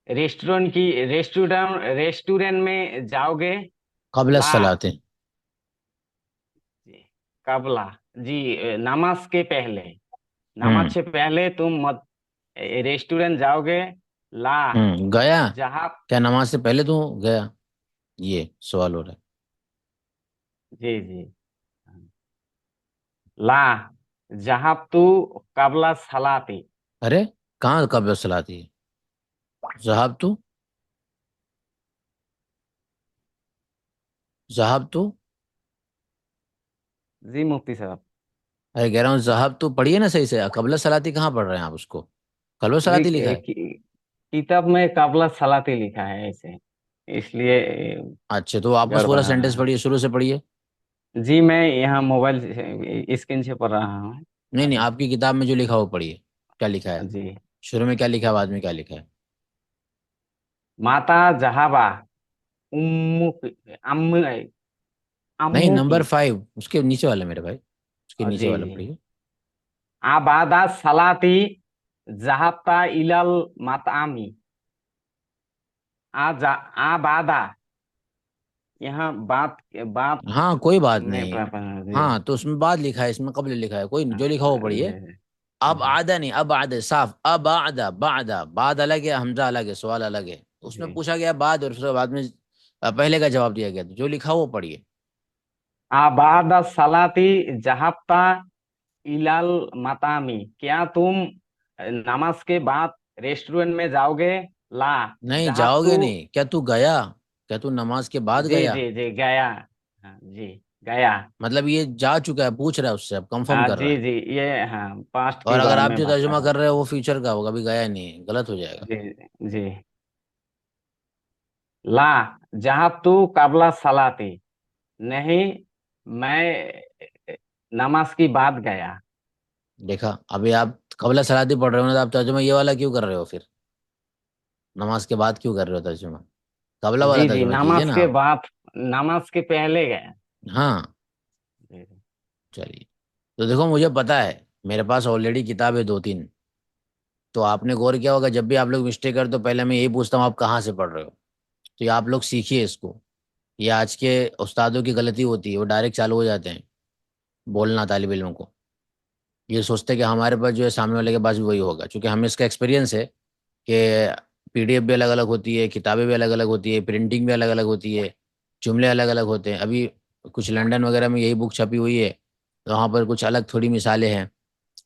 रेस्टोरेंट में जाओगे? कबल ला सलाते। जी, कबला जी, नमाज के पहले, नमाज हम्म से पहले तुम मत रेस्टोरेंट जाओगे? ला गया। जहाँ, क्या नमाज से पहले तू गया? ये सवाल हो रहा है। जी जी, ला जहाँ तू कबला सलाती। अरे कहाँ कबल सलाती है? जहाब तू, जहाब तू। जी मुफ्ती साहब। अरे कह रहा हूँ जहाब तू पढ़िए ना सही से, कबल सलाती कहाँ पढ़ रहे हैं आप उसको? कबल जी सलाती लिखा है। किताब में कबला सलाती लिखा है ऐसे, इसलिए अच्छा तो वापस गड़बड़ पूरा आ रहा सेंटेंस है। पढ़िए, शुरू से पढ़िए। जी मैं यहाँ मोबाइल स्क्रीन से पढ़ रहा हूँ। नहीं नहीं, आपकी किताब में जो लिखा हो पढ़िए। क्या लिखा है? जी, शुरू में क्या लिखा है, बाद में क्या लिखा है? माता जहाबा उम्मु अम्मु नहीं, अम्मू की। नंबर 5 उसके नीचे वाला मेरे भाई, उसके नीचे जी वाला जी, पढ़िए। आबादा सलाती जहाबता इलल मतामी। आबादा, यहाँ बात बात हाँ कोई बात में नहीं। जी। हाँ तो उसमें बाद लिखा है, इसमें कबल लिखा है, कोई नहीं, जो लिखा हो पढ़िए। जी अब जी आदा नहीं, अब आदा साफ, अब आदा बादा, बाद अलग है, हमजा अलग है, सवाल अलग है। उसमें जी, पूछा गया बाद, और उसके बाद में पहले का जवाब दिया गया, तो जो लिखा हो वो पढ़िए। आबादा सलाती जहाबता इलाल मतामी, क्या तुम नमाज के बाद रेस्टोरेंट में जाओगे? ला नहीं जहाब जाओगे तू, नहीं, क्या तू गया? क्या तू नमाज के बाद जी गया? जी जी गया। हाँ जी, गया। मतलब ये जा चुका है, पूछ रहा है उससे, अब कंफर्म कर रहा जी है। जी, ये हाँ पास्ट और के अगर बारे आप में जो बात कर तर्जुमा रहा कर रहे हो वो फ्यूचर का होगा, अभी गया नहीं है, गलत हो जाएगा। हूँ। जी जी, ला जहाब तू काबला सलाती, नहीं मैं नमाज की बात गया। देखा, अभी आप कबला सलाती पढ़ रहे हो ना, तो आप तर्जुमा ये वाला क्यों कर रहे हो फिर? नमाज के बाद क्यों कर रहे हो तर्जुमा? कबला वाला जी जी, तर्जुमा कीजिए नमाज ना के आप। बाद, नमाज के पहले गया। हाँ जी चलिए। तो देखो मुझे पता है, मेरे पास ऑलरेडी किताब है 2-3। तो आपने गौर किया होगा, जब भी आप लोग मिस्टेक करते हो पहले मैं यही पूछता हूँ आप कहाँ से पढ़ रहे हो। तो ये आप लोग सीखिए इसको। ये आज के उस्तादों की गलती होती है, वो डायरेक्ट चालू हो जाते हैं बोलना तालिब इल्मों को। ये सोचते हैं कि हमारे पास जो है सामने वाले के पास भी वही होगा, क्योंकि हमें इसका एक्सपीरियंस है कि पीडीएफ भी अलग अलग होती है, किताबें भी अलग अलग होती है, प्रिंटिंग भी अलग अलग होती है, जुमले अलग अलग होते हैं। अभी कुछ लंदन वगैरह में यही बुक छपी हुई है, तो वहाँ पर कुछ अलग थोड़ी मिसालें हैं।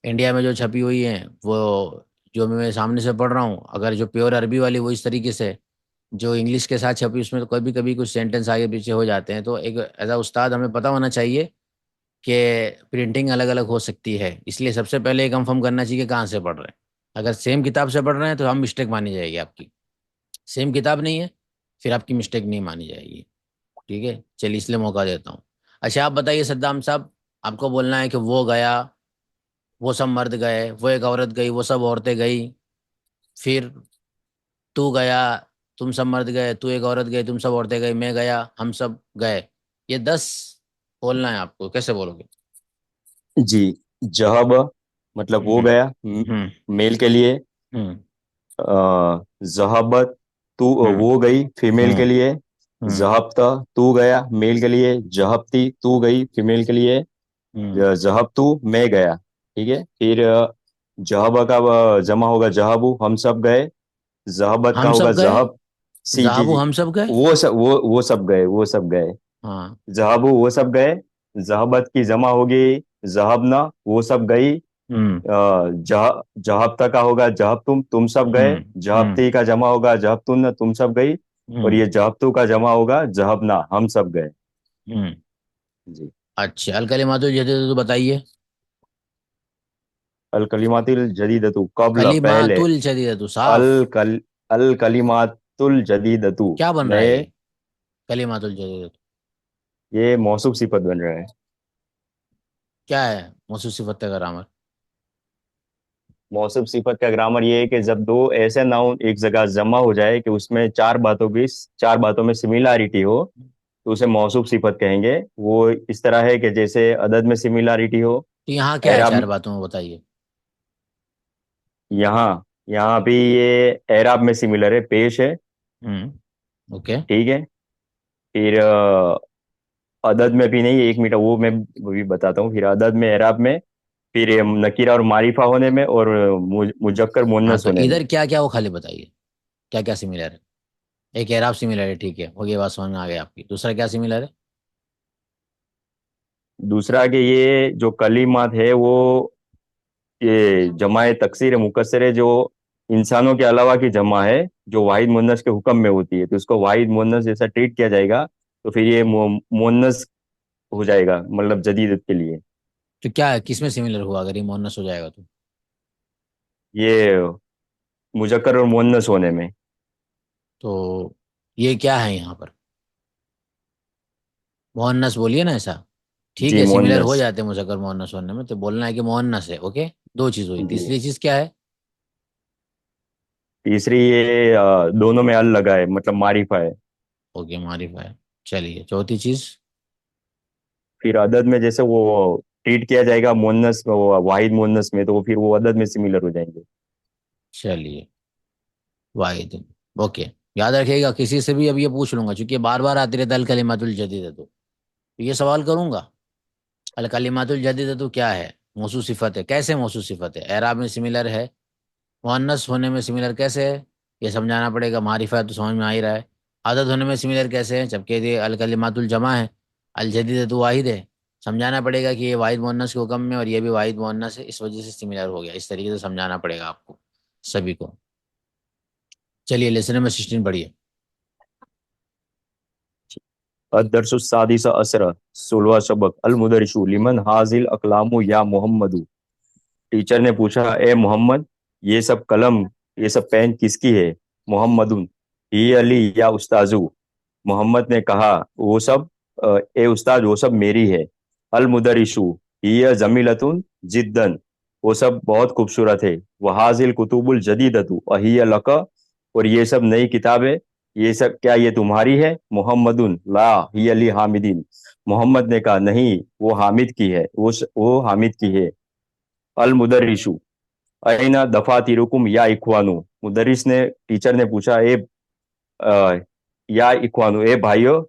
इंडिया में जो छपी हुई हैं वो जो मैं सामने से पढ़ रहा हूँ, अगर जो प्योर अरबी वाली वो इस तरीके से है, जो इंग्लिश के साथ छपी उसमें तो कभी कभी कुछ सेंटेंस आगे पीछे हो जाते हैं। तो एक एज अ उस्ताद हमें पता होना चाहिए कि प्रिंटिंग अलग अलग हो सकती है, इसलिए सबसे पहले ये कंफर्म करना चाहिए कि कहाँ से पढ़ रहे हैं। अगर सेम किताब से पढ़ रहे हैं तो हम मिस्टेक मानी जाएगी आपकी। सेम किताब नहीं है, फिर आपकी मिस्टेक नहीं मानी जाएगी। ठीक है चलिए, इसलिए मौका देता हूँ। अच्छा आप बताइए सद्दाम साहब, आपको बोलना है कि वो गया, वो सब मर्द गए, वो एक औरत गई, वो सब औरतें गई, फिर तू गया, तुम सब मर्द गए, तू एक औरत गई, तुम सब औरतें गई, मैं गया, हम सब गए। ये 10 बोलना है आपको, कैसे बोलोगे? जी, जहब मतलब वो हम्म गया, हम्म मेल के लिए। हम्म जहाबत तू, हम्म वो गई फीमेल के हम्म लिए। हम्म जहबता तू गया मेल के लिए। जहबती तू गई फीमेल के लिए। हम्म जहब तू मैं गया। ठीक है, फिर जहब का जमा होगा जहाबू, हम सब गए। जहाबत का हम होगा सब गए। जहब। सी जी जहाबू जी, हम सब गए। वो सब गए, वो सब गए। हाँ। जहाबू वो सब गए। जहाबत की जमा होगी जहाबना, वो सब गई। हम्म जहाबता का होगा जहाब तुम सब गए। हम्म हम्म जहाबती का जमा होगा जहाबतुन, तुम सब गई। और हम्म ये जहाबतू का जमा होगा जहाबना, हम सब गए। हम्म जी। अच्छा अल कलिमातु जदीद तो बताइए। अल कलिमातुल जदीदतु कब्ल पहले, कलिमातुल जदीदतु साफ। अल कल अल कलिमातुल जदीदतु क्या बन रहा है नए, ये कलिमातुल जदीदतु? ये मौसूफ सिफत बन रहा है। क्या है मौसूफ सिफत का ग्रामर? मौसूफ सिफत का ग्रामर ये है कि जब दो ऐसे नाउन एक जगह जमा हो जाए कि उसमें चार बातों में सिमिलैरिटी हो, तो उसे मौसूफ सिफत कहेंगे। वो इस तरह है कि जैसे अदद में सिमिलैरिटी हो, तो यहाँ क्या है एराब, चार बातों में बताइए। यहाँ यहाँ भी ये एराब में सिमिलर है, पेश है। ओके। ठीक है। फिर अदद में भी नहीं, 1 मिनट वो मैं भी बताता हूँ। फिर अदद में, एराब में, फिर ये नकीरा और मारिफा होने में, और मुजक्कर हाँ मुन्नस तो होने में। इधर क्या क्या वो खाली बताइए, क्या क्या सिमिलर है। एक एराब सिमिलर है, ठीक है, हो गई बात, समझ में आ गई आपकी। दूसरा क्या सिमिलर है? दूसरा कि ये जो कलीमात है वो ये जमाए तकसीर मुकस्सर है, जो इंसानों के अलावा की जमा है, जो वाहिद मुन्नस के हुक्म में होती है, तो उसको वाहिद मुन्नस जैसा ट्रीट किया जाएगा। तो फिर ये मुन्नस हो जाएगा, मतलब जदीद के लिए। तो क्या है, किस में सिमिलर हुआ अगर ये मोहन्नस हो जाएगा तो? ये मुजक्कर और मुन्नस होने में। तो ये क्या है यहाँ पर? मोहन्नस बोलिए ना ऐसा। ठीक जी है, सिमिलर हो मुन्नस। जाते हैं मुजक्कर मोहन्नस होने में, तो बोलना है कि मोहन्नस है। ओके, दो चीज हुई, जी। तीसरी चीज क्या है? तीसरी ये दोनों में अल लगा है, मतलब मारिफा है। ओके, मारिफा है। चलिए, चौथी चीज। फिर अदद में जैसे वो ट्रीट किया जाएगा मुन्नस में, वो वाहिद मुन्नस में, तो फिर वो अदद में सिमिलर हो जाएंगे। चलिए, वाहिद। ओके। याद रखिएगा, किसी से भी अब ये पूछ लूंगा, क्योंकि बार बार आती रहता है अल कलिमातुल जदीद, तो ये सवाल करूंगा। अल कलिमातुल जदीद तो क्या है? मौसू सिफत है, कैसे मौसू सिफत है? एराब में सिमिलर है, मुअन्नस होने में सिमिलर कैसे है? ये समझाना पड़ेगा। मारिफा है तो समझ में आ ही रहा है। आदत होने में सिमिलर कैसे है, जबकि ये अल कलिमातुल जमा है, अल जदीद तो वाहिद है। समझाना पड़ेगा कि ये वाहिद मुअन्नस के हुक्म में और ये भी वाहिद मुअन्नस है, इस वजह से सिमिलर हो गया। इस तरीके से समझाना पड़ेगा आपको सभी को। चलिए, लेसन नंबर 16 पढ़िए। अदरसुस्सादिस असरा, 16वां सबक। अल मुदरिसु लिमन हाजिल अकलामु या मोहम्मदू। टीचर ने पूछा, ए मोहम्मद, ये सब कलम, ये सब पेन किसकी है? मोहम्मदुन ही अली या उस्ताजू। मोहम्मद ने कहा, वो सब ए उस्ताद, वो सब मेरी है। अल मुदरिसु ही जमीलतुन जिद्दन, वो सब बहुत खूबसूरत है। वहाजिल कुतुबुल जदीदतु अहिय लक, और ये सब नई किताबें, ये सब क्या ये तुम्हारी है? मोहम्मदुन ला ही अली हामिदीन। मोहम्मद ने कहा, नहीं, वो हामिद की है, वो हामिद की है। अल मुदर्रिसु अयना दफातिरुकुम या इखवानु। मुदर्रिस ने, टीचर ने पूछा, अ, या इखवानु, ए भाइयों,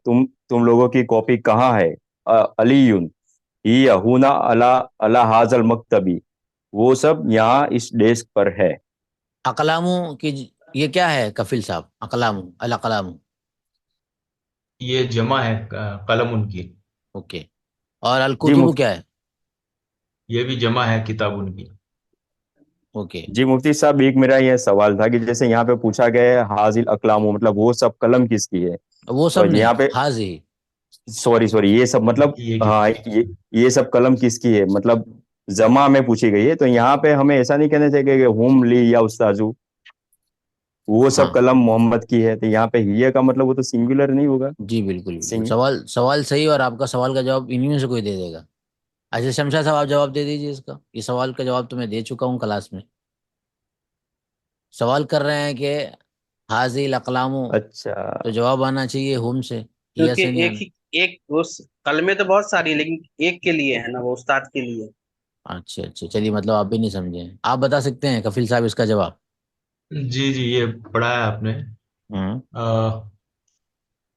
तुम लोगों की कॉपी कहाँ है? अलीयुन ही हुना अला अला हाजल मकतबी, वो सब यहाँ इस डेस्क पर है। अकलामू की ये क्या है कफिल साहब? अकलामू, अल अकलामू। ये जमा है कलम उनकी। ओके। और अल जी कुतुबु क्या है? ये भी जमा है किताब उनकी। ओके। जी मुफ्ती साहब, एक मेरा यह सवाल था कि जैसे यहाँ पे पूछा गया है हाजिल अकलामु, मतलब वो सब कलम किसकी है? वो सब और नहीं, यहाँ पे, हाजी। सॉरी सॉरी, ये सब मतलब, ये हाँ, किसकी? ये सब कलम किसकी है, मतलब जमा में पूछी गई है। तो यहाँ पे हमें ऐसा नहीं कहना चाहिए कि हुम ली या उस्ताजू, वो सब हाँ कलम मोहम्मद की है। तो यहाँ पे हिया का मतलब वो तो सिंगुलर नहीं होगा? जी, बिल्कुल बिल्कुल, सिंग सवाल सवाल सही, और आपका सवाल का जवाब इन्हीं में से कोई दे देगा। अच्छा शमशा साहब, आप जवाब दे दीजिए इसका। ये सवाल का जवाब तो मैं दे चुका हूँ क्लास में। सवाल कर रहे हैं कि हाजिल अकलामू, अच्छा। तो जवाब आना चाहिए हुम से, हिया क्योंकि से नहीं एक आना। ही एक उस कलमे तो बहुत सारी है, लेकिन एक के लिए है ना, वो उस्ताद के लिए। अच्छा अच्छा, चलिए, मतलब आप भी नहीं समझे। आप बता सकते हैं कफिल साहब इसका जवाब? जी जी, ये पढ़ा है आपने। हम्म। अ,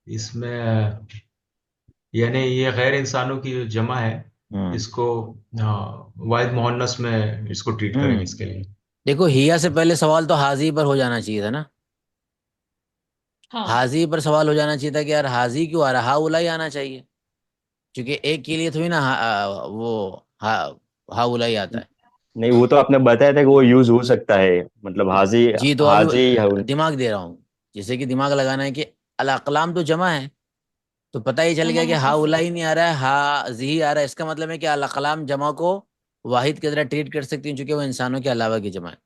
इसमें यानी ये गैर इंसानों की जो जमा है, हम्म। इसको वाहिद मुअन्नस में इसको ट्रीट करेंगे हम्म। इसके लिए। देखो, हिया से पहले सवाल तो हाजी पर हो जाना चाहिए था ना। हाँ। हाजी पर सवाल हो जाना चाहिए था कि यार हाजी क्यों आ रहा, हा उला ही आना चाहिए, क्योंकि एक के लिए थोड़ी ना हा उला ही आता है। नहीं, वो तो आपने बताया था कि वो यूज हो सकता है, मतलब हाजी, जी, तो हाजी अभी दिमाग दे रहा हूँ, जैसे कि दिमाग लगाना है कि अल अकलाम तो जमा है, तो पता ही चल गया कि हा उला ही नहीं आ रहा है, हा जी आ रहा है। इसका मतलब है कि अल अकलाम जमा को वाहिद की तरह ट्रीट कर सकती हूँ, क्योंकि वो इंसानों के अलावा की जमा है।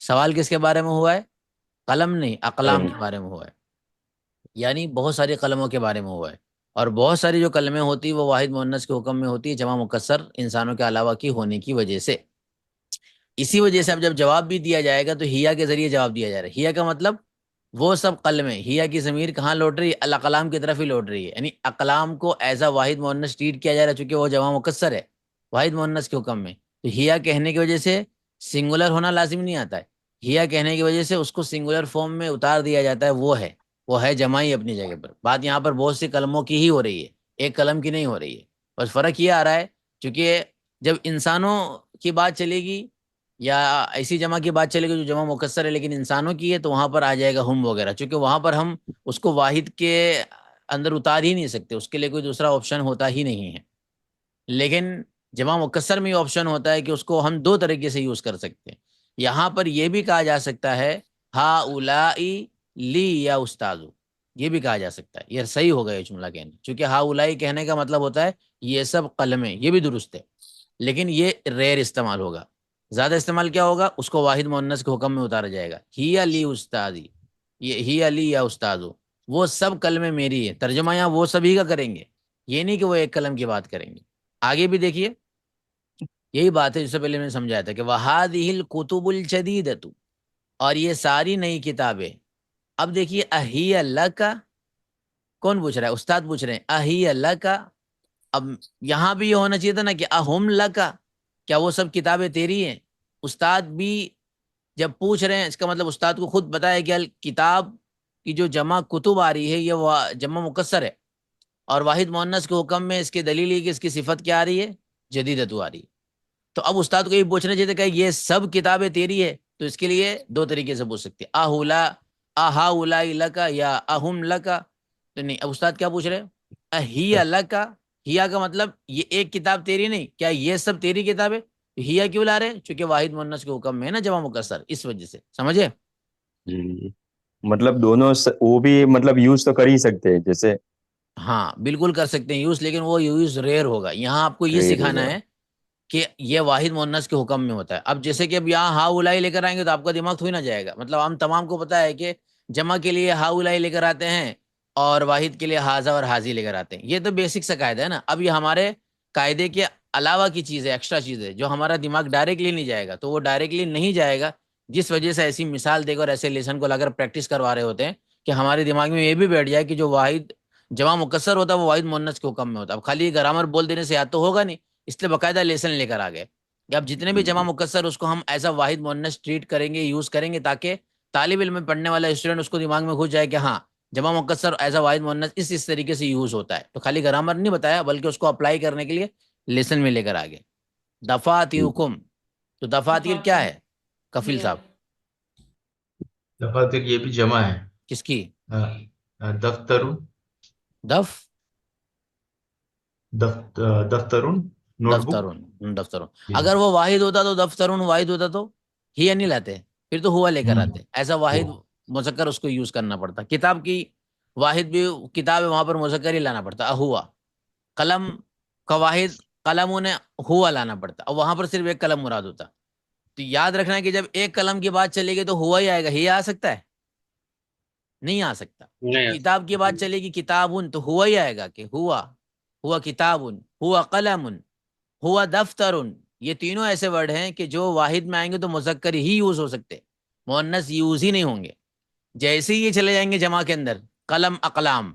सवाल किसके बारे में हुआ है? कलम नहीं, अकलाम कलम। के बारे में हुआ है। यानी बहुत सारी कलमों के बारे में हुआ है। और बहुत सारी जो कलमें होती है वो वाहिद मुअन्नस के हुक्म में होती है, जमा मुकस्सर इंसानों के अलावा की होने की वजह से। इसी वजह से अब जब जवाब भी दिया जाएगा तो हिया के जरिए जवाब दिया जा रहा है। हिया का मतलब वो सब कलमें, हिया की ज़मीर कहाँ लौट रही है? अल अकलाम की तरफ ही लौट रही है। यानी अकलाम को एज अ वाहिद मुअन्नस ट्रीट किया जा रहा है, चूंकि वो जमा मुकस्सर है वाहिद मुअन्नस के हुक्म में। तो हिया कहने की वजह से सिंगुलर होना लाजिम नहीं आता है। हिया कहने की वजह से उसको सिंगुलर फॉर्म में उतार दिया जाता है। वो है जमा ही अपनी जगह पर। बात यहाँ पर बहुत सी कलमों की ही हो रही है, एक कलम की नहीं हो रही है। बस फर्क ये आ रहा है, क्योंकि जब इंसानों की बात चलेगी या ऐसी जमा की बात चलेगी जो जमा मुकस्सर है लेकिन इंसानों की है, तो वहां पर आ जाएगा हम वगैरह, क्योंकि वहां पर हम उसको वाहिद के अंदर उतार ही नहीं सकते, उसके लिए कोई दूसरा ऑप्शन होता ही नहीं है। लेकिन जमा मुकस्सर में ये ऑप्शन होता है कि उसको हम दो तरीके से यूज कर सकते हैं। यहां पर यह भी कहा जा सकता है हा उलाई ली या उस्ताजु, ये भी कहा जा सकता है। यह सही होगा ये जुमला कहना, क्योंकि हा उलाई कहने का मतलब होता है ये सब कलमें, ये भी दुरुस्त है। लेकिन ये रेयर इस्तेमाल होगा। ज्यादा इस्तेमाल क्या होगा? उसको वाहिद मुअन्नस के हुक्म में उतारा जाएगा। ही अली उस्तादी, ये ही अली या उस्तादो, वो सब कलमें मेरी है। तर्जुमा यहाँ वो सभी का करेंगे, ये नहीं कि वो एक कलम की बात करेंगे। आगे भी देखिए, यही बात है जिससे पहले मैंने समझाया था कि वहादिहिल कुतुबुल जदीदतु, और ये सारी नई किताबें। अब देखिए अही अल्लाह का, कौन पूछ रहा है? उस्ताद पूछ रहे हैं अही अल्लाह का। अब यहां भी ये होना चाहिए था ना कि अहुम लका, क्या वो सब किताबें तेरी हैं? उस्ताद भी जब पूछ रहे हैं, इसका मतलब उस्ताद को खुद पता है कि अल किताब की जो जमा कुतुब आ रही है ये जमा मुकस्सर है, और वाहिद मुअन्नस के हुक्म में इसकी दलील है कि इसकी सिफत क्या आ रही है? जदीदतु आ रही है। तो अब उस्ताद को ये पूछना चाहिए था कि ये सब किताबें तेरी है, तो इसके लिए दो तरीके से पूछ सकते हैं, आहुला आहा उलाई लका या अहुम लका। तो नहीं, अब उस्ताद क्या पूछ रहे हैं? अहिया लका। हिया का मतलब ये एक किताब तेरी नहीं, क्या ये सब तेरी किताब है? तो हिया क्यों ला रहे हैं? क्योंकि वाहिद मुअन्नस के हुक्म में है ना जमा मुकस्सर, इस वजह से। समझे? जी, मतलब दोनों वो भी मतलब यूज तो कर ही सकते हैं, जैसे हाँ बिल्कुल कर सकते हैं यूज, लेकिन वो यूज रेयर होगा। यहाँ आपको ये रेयर सिखाना होगा। है कि ये वाहिद मुअन्नस के हुक्म में होता है। अब जैसे कि अब यहाँ हा उलाई लेकर आएंगे तो आपका दिमाग थोड़ी ना जाएगा। मतलब हम तमाम को पता है कि जमा के लिए हा उलाई लेकर आते हैं और वाहिद के लिए हाजा और हाजी लेकर आते हैं। ये तो बेसिक सा कायदा है ना। अब ये हमारे कायदे के अलावा की चीज़ है, एक्स्ट्रा चीज़ है, जो हमारा दिमाग डायरेक्टली नहीं जाएगा। तो वो डायरेक्टली नहीं जाएगा, जिस वजह से ऐसी मिसाल देकर ऐसे लेसन को लाकर प्रैक्टिस करवा रहे होते हैं कि हमारे दिमाग में ये भी बैठ जाए कि जो वाहिद जमा मुकस्सर होता है वो वाहिद मुअन्नस के हुक्म में होता है। अब खाली ग्रामर बोल देने से याद तो होगा नहीं, इसलिए बकायदा लेसन लेकर आ गए कि अब जितने भी जमा जी। मुकस्सर उसको हम एज अ वाहिद मुअन्नस ट्रीट करेंगे, यूज करेंगे, ताकि तालिब इल्म में पढ़ने वाला स्टूडेंट उसको दिमाग में घुस जाए कि हाँ जमा मुकस्सर एज अ वाहिद मुअन्नस इस तरीके से यूज होता है। तो खाली ग्रामर नहीं बताया, बल्कि उसको अप्लाई करने के लिए लेसन में लेकर आ गए। जी। दफातिरकुम, तो दफातिर क्या है कफिल ये साहब? दफातर ये भी जमा है। किसकी? दफ्तरुन। दफ दफ्तरुन नोटबुक। दफ्तरुन। ये अगर वो वाहिद होता तो दफ्तरुन वाहिद होता तो ही नहीं लाते, फिर तो हुआ लेकर हम्म, आते। ऐसा वो वाहिद मुजक्कर उसको यूज करना पड़ता। किताब की वाहिद भी किताब है, वहां पर मुजक्कर ही लाना पड़ता हुआ। कलम का वाहिद कलम ने हुआ लाना पड़ता, और वहां पर सिर्फ एक कलम मुराद होता। तो याद रखना है कि जब एक कलम की बात चलेगी तो हुआ ही आएगा, ही आ सकता है? नहीं आ सकता। नहीं। किताब की बात चलेगी किताबुन, तो हुआ ही आएगा कि हुआ हुआ किताबुन, हुआ कलमुन, हुआ दफ्तरुन। ये तीनों ऐसे वर्ड हैं कि जो वाहिद में आएंगे तो मुजक्कर ही यूज हो सकते, मुअन्नस यूज ही नहीं होंगे। जैसे ही ये चले जाएंगे जमा के अंदर, कलम अकलाम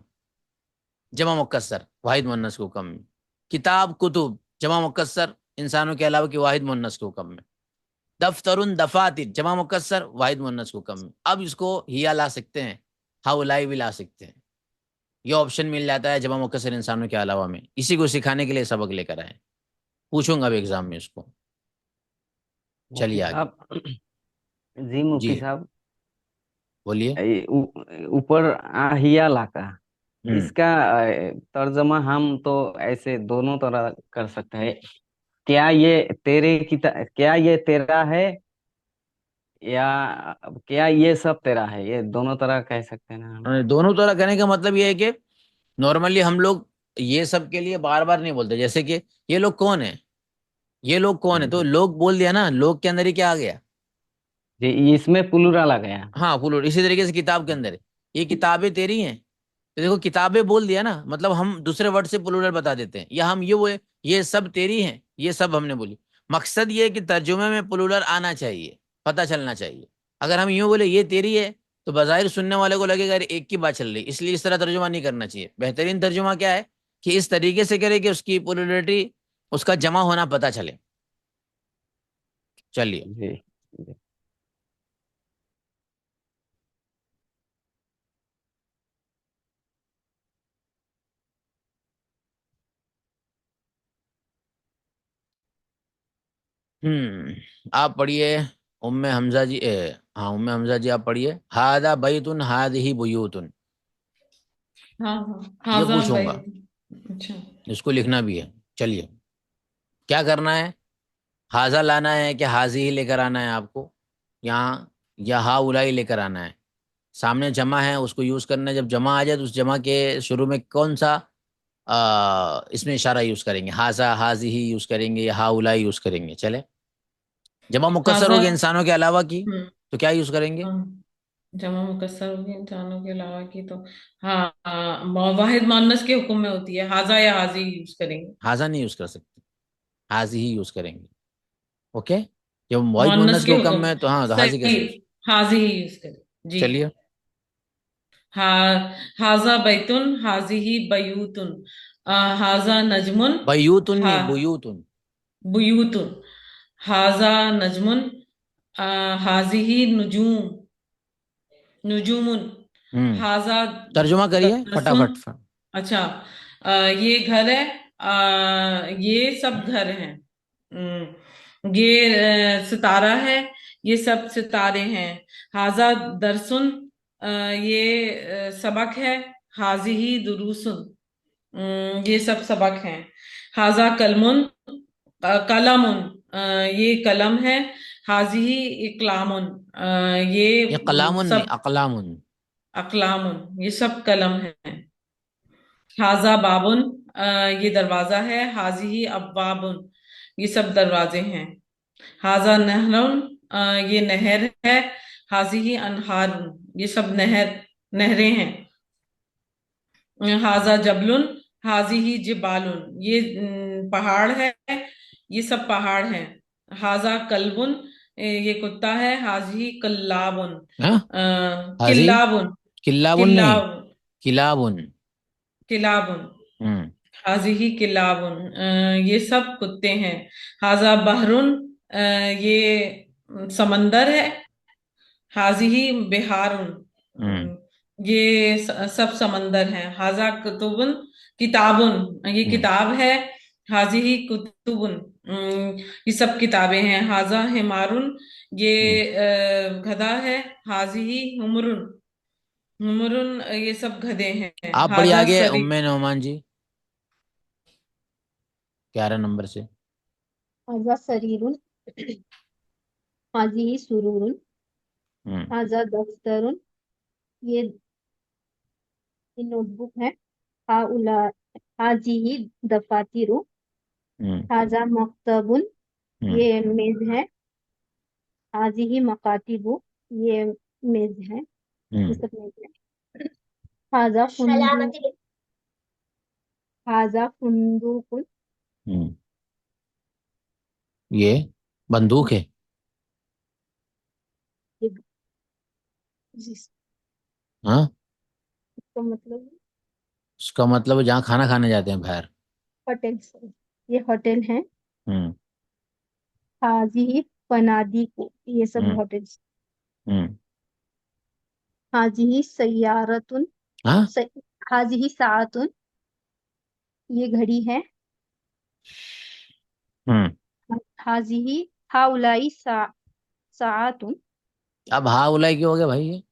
जमा मुकस्सर वाहिद मुअन्नस के हुक्म में, किताब कुतुब जमा मुकस्सर इंसानों के अलावा की वाहिद मुअन्नस के हुक्म में, दफ्तरुन दफातिर जमा मुकस्सर वाहिद मुअन्नस के हुक्म में। अब इसको हिया ला सकते हैं, हाउलाई भी ला सकते हैं। ये ऑप्शन मिल जाता है जमा मुकस्सर इंसानों के अलावा में। इसी को सिखाने के लिए सबक लेकर आए। पूछूंगा अब एग्जाम में इसको। मुफ्ती चलिए आगे। साहब। जी मुफ्ती जी साहब। बोलिए। ऊपर आहिया लाका, हम्म। इसका तर्जमा हम तो ऐसे दोनों तरह कर सकते हैं। क्या ये तेरा है, या क्या ये सब तेरा है? ये दोनों तरह कह सकते हैं ना हम। दोनों तरह कहने का मतलब ये है कि नॉर्मली हम लोग ये सब के लिए बार बार नहीं बोलते। जैसे कि ये लोग कौन है? ये लोग कौन है? तो लोग बोल दिया ना, लोग के अंदर ही क्या आ गया? जी, इसमें प्लूरल आ गया। हाँ, फुल। इसी तरीके से किताब के अंदर ये किताबें तेरी हैं, तो देखो किताबें बोल दिया ना, मतलब हम दूसरे वर्ड से प्लूरल बता देते हैं, या हम ये वो ये सब तेरी हैं, ये सब हमने बोली। मकसद ये है कि तर्जुमे में प्लूरल आना चाहिए, पता चलना चाहिए। अगर हम यूं बोले ये तेरी है, तो बज़ाहिर सुनने वाले को लगेगा अरे एक की बात चल रही, इसलिए इस तरह तर्जुमा नहीं करना चाहिए। बेहतरीन तर्जुमा क्या है कि इस तरीके से करे कि उसकी प्लूरलिटी, उसका जमा होना पता चले। चलिए। जी जी। आप पढ़िए। उम्मे हमजा जी हाँ, उम्मे हमजा जी आप पढ़िए। हादा बैतुन हादिही बुयूतुन, हाँ हाँ, ये हाजा भाई। पूछूंगा, अच्छा। इसको लिखना भी है। चलिए, क्या करना है? हाजा लाना है कि हाजी ही लेकर आना है आपको यहाँ, या हा उलाई लेकर आना है? सामने जमा है, उसको यूज करना है। जब जमा आ जाए तो उस जमा के शुरू में कौन सा इसमें इशारा यूज करेंगे? हाजा हाजी ही यूज करेंगे या हा उलाई यूज करेंगे? चले, जमा मुकस्सर हाजा। होगी इंसानों के अलावा की, हम्म। तो क्या यूज करेंगे? हाँ, जमा मुकस्सर होगी इंसानों के अलावा की तो, हाँ हाँ, वाहिद मुअन्नस के हुक्म में होती है, हाजा या हाजी यूज करेंगे। हाजा नहीं यूज कर सकते, हाजी ही यूज करेंगे। ओके, जब वाहिद मुअन्नस मुन्नस के के हुक्म हुक्म। में, तो हाँ, तो हाजी सही। कैसे यूज? हाजी ही यूज करें जी। चलिए। हाँ, हाजा बैतुन हाजी ही बयूतुन, हाजा नजमुन। बयूतुन हा, नहीं, बुयूतुन। बुयूतुन। हाजा नजमुन, आ, हाजी ही नुजूम, नुजूमुन। हम्म हाजा तर्जुमा करिए दरसुन। फटाफट। अच्छा, ये घर है, ये सब घर हैं। ये सितारा है, ये सब सितारे हैं। हाजा दरसुन, ये सबक है। हाजी ही दुरूसुन, ये सब सबक हैं। हाजा कलमुन, कलमुन, ये कलम है। हाजी ही इकलामुन, ये ये कलामुन नहीं, सब अकलामुन। अकलामुन, ये सब कलम है। हाजा बाबुन, ये दरवाजा है। हाजी ही अब्वाबुन, ये सब दरवाजे हैं। हाजा नहरुन, ये नहर है। हाजी ही अनहारुन, ये सब नहरें हैं। हाजा जबलुन, हाजी ही जिबालुन, ये पहाड़ है। ये सब पहाड़ हैं। हाजा कल्बुन, ये कुत्ता है। हाजी ही कल्लाबुन, हाँ, हाजी किल्लाबुन, किल्लाबुन नहीं, किल्लाबुन, किलाबुन। किलाबुन। हम्म हाजी ही किलाबुन, ये सब कुत्ते हैं। हाजा बहरुन, ये समंदर है। हाजी ही बिहारुन, हम्म ये सब समंदर हैं। हाजा कुतुबुन, किताबुन, ये हम्म किताब है। हाजी ही कुतुबुन, ये सब किताबें हैं। हाजा हिमारुन, ये हम्म। गधा है। हाजी ही हुमरुन, हुमरुन, ये सब गधे हैं। आप बढ़िए हाजा आगे, सरी। उम्मे नोमान जी, 11 नंबर से। हाजा सरीरुन, हाजी ही सुरूरुन, हम्म हाजा दफ्तरुन, ये नोटबुक है। हाउला हाजी ही दफातिरु, हम्म हाजा मकतबुन, हम्म ये मेज है। हाजी ही मकातिबु, ये मेज है। ये हम्म सब मेज है। हाजा फुंदू हाजा फुंदूकुन, हम्म। ये बंदूक है। ये जिसका हाँ, मतलब उसका मतलब जहाँ खाना खाने जाते हैं बाहर। होटल से, ये होटल है। हम्म हाजी ही फनादी को, ये सब हम्म होटल। हम्म। हाजी ही सैयारतुन, हाँ। स, हाजी ही साअतुन, ये घड़ी है। हम्म। हाजी ही हाउलाई साअतुन, अब हा उलाई क्यों हो गया भाई? ये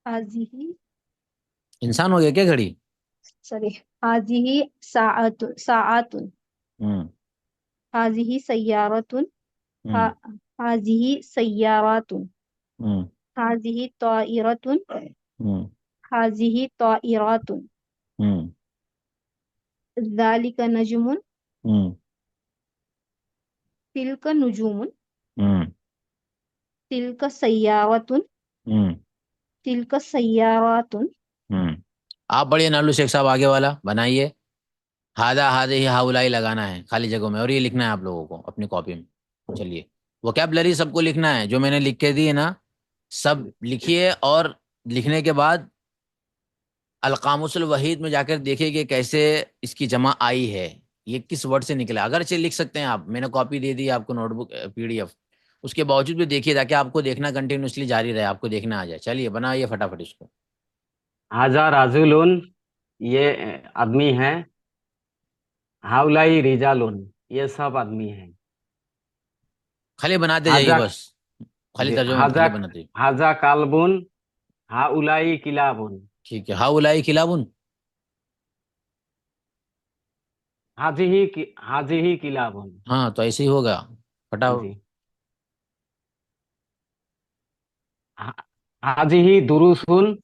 हाजी ही इंसान हो गया क्या घड़ी? सॉरी, हाजी ही साअतुन, हम्म हाजी ही सैयारतुन, हा, हम्म हाजी ही सैयारतुन, हम्म हाजी ही ताइरतुन, हम्म हाजी ही ताइरतुन, हम्म ज़ालिका नजमुन, हम्म तिलक नुजूमुन, हम्म तिलक सय्यारतुन, हम्म तिलक सय्यारातुन। हम्म आप पढ़िए नालू शेख साहब, आगे वाला बनाइए। हादा हादे ही हाउलाई लगाना है खाली जगहों में, और ये लिखना है आप लोगों को अपनी कॉपी में। चलिए, वोकैबलरी सबको लिखना है, जो मैंने लिख के दी है ना, सब लिखिए। और लिखने के बाद अलकामुसल वहीद में जाकर देखिए कि कैसे इसकी जमा आई है, ये किस वर्ड से निकला। अगर लिख सकते हैं आप, मैंने कॉपी दे दी आपको, नोटबुक PDF, उसके बावजूद भी देखिए, ताकि आपको देखना कंटिन्यूसली जारी रहे, आपको देखना आ जाए। चलिए बनाइए फटाफट इसको। हाजा राजुलुन, ये आदमी है। हाउलाई रिजालुन, ये सब आदमी है। खाली बनाते जाइए हाजा बस, खाली जी, तर्जुमा मत, हाजा खाली बनाते जाइए। हाजा कालबुन, हाउलाई किलाबुन। ठीक है, हाउलाई खिलाबुन। हाजिही किलाबुन। हाँ तो ऐसे ही होगा, फटाफट। जी। हा- हाजिही दुरुसुन,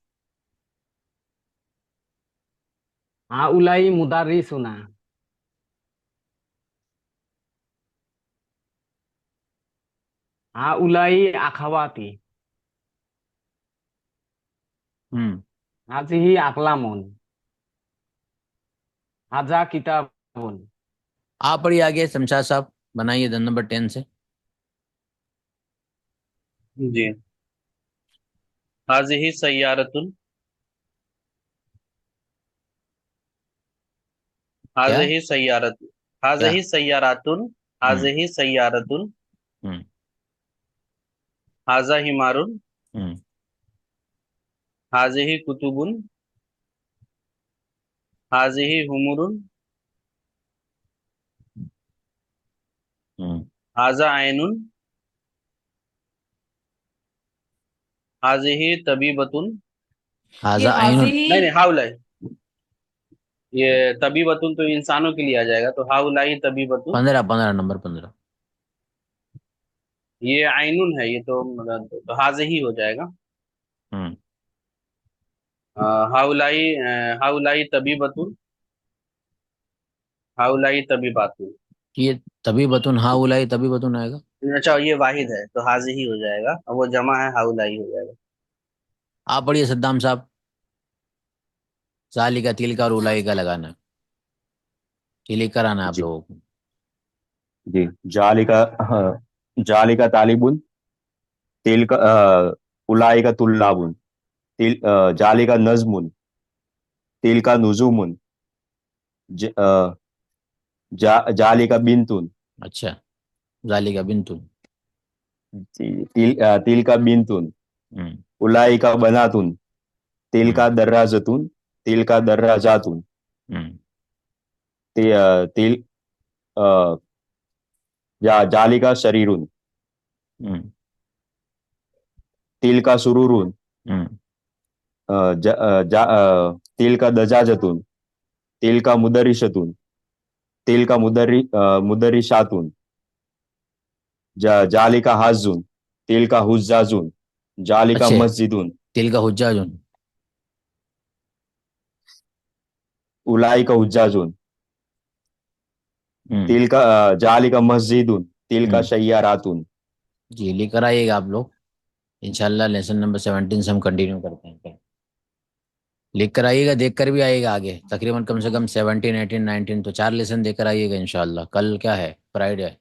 हाउलाई मुदारिसुना। हाउलाई अखवाती। हम्म हाजिही अकलामुन। हाजा किताबुन। आप पढ़िए आगे शमशाद साहब, बनाइए नंबर 10 से। जी। हाजिही सय्यारतुन, क्या हाजिही सय्यारतुन, क्या? हाजिही सय्यारातुन, हम्म हाजिही सय्यारतुन, हम्म हाजा हिमारुन, हम्म हाजिही कुतुबुन, हाजिही हुमुरुन, हम्म हाजा आइनुन, हाजिही तबीबतुन। ये हाजा हाजी आइनुन। ही। नहीं नहीं, हाउलाई, ये तबीबतुन तो इंसानों के लिए आ जाएगा, तो हाउलाई तबीबतुन। 15 नंबर 15। ये आइनुन है, ये तो मतलब तो हाजिही हो जाएगा। हम्म हाउलाई, हाउलाई तबीबतुन, हाउलाई तबीबातुन। ये तभी बतून, हाउलाई तभी बतून आएगा। अच्छा, ये वाहिद है तो हाजिही हो जाएगा, और वो जमा है हाउलाई हो जाएगा। आप पढ़िए सद्दाम साहब, साली का तिल का और उलाई का लगाना है, ये लिख कर आना है आप जी लोगों को। जी। जालिका, हाँ, जालिका तालिबुन, तिल का उलाई का तुल्लाबुन, जालिका नजमुन, तिल का नुजुमुन, जालिका बिंतुन, अच्छा, जाली का बिंतुन। तिल का बिंतुन, हम्म उलाई का बनातुन, तिल हम्म का दर्राजतुन, तिल का दर्राजातुन, हम्म तिल जालिका शरीरुन, हम्म तिल का सुरूरुन, हम्म तिल का दजाजतुन, तिल का मुदरिशतुन, तिल का मुदरिशातुन, जालिका हाजुन, तिल का हुज्जाजुन, जालिका अच्छे, मस्जिदुन, तिल का हुज्जाजुन। उलाई का हुज्जाजुन, हम्म जालिका मस्जिदुन, तिल का हम्म शय्यारातुन। जी, लिख कर आइएगा आप लोग। इंशाल्लाह लेसन नंबर 17 से हम कंटिन्यू करते हैं फिर। लिख कर आइएगा, देख कर भी आइएगा आगे, तकरीबन कम से कम 17 18 19, तो 4 लेसन देकर आइएगा इंशाल्लाह। कल क्या है, फ्राइडे है,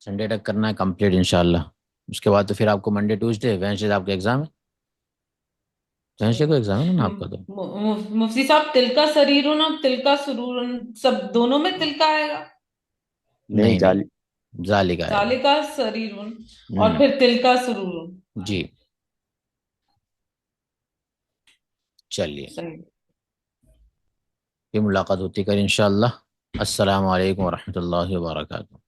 संडे तक करना है कंप्लीट इंशाल्लाह। उसके बाद तो फिर आपको मंडे ट्यूसडे वेडनेसडे आपका एग्जाम है। वेडनेसडे को एग्जाम है ना आपका तो। मुफ्ती साहब, तिलका शरीरुन और तिलका सुरूरन, सब दोनों में तिलका आएगा। नहीं, नहीं नहीं, जाली का आएगा। जालिका शरीरुन और हम्म फिर तिलका सुरूरुन। जी। चलिए, सही। फिर मुलाकात होती कर इंशाल्लाह। अस्सलाम वालेकुम वरहमतुल्लाहि वबरकातुहू।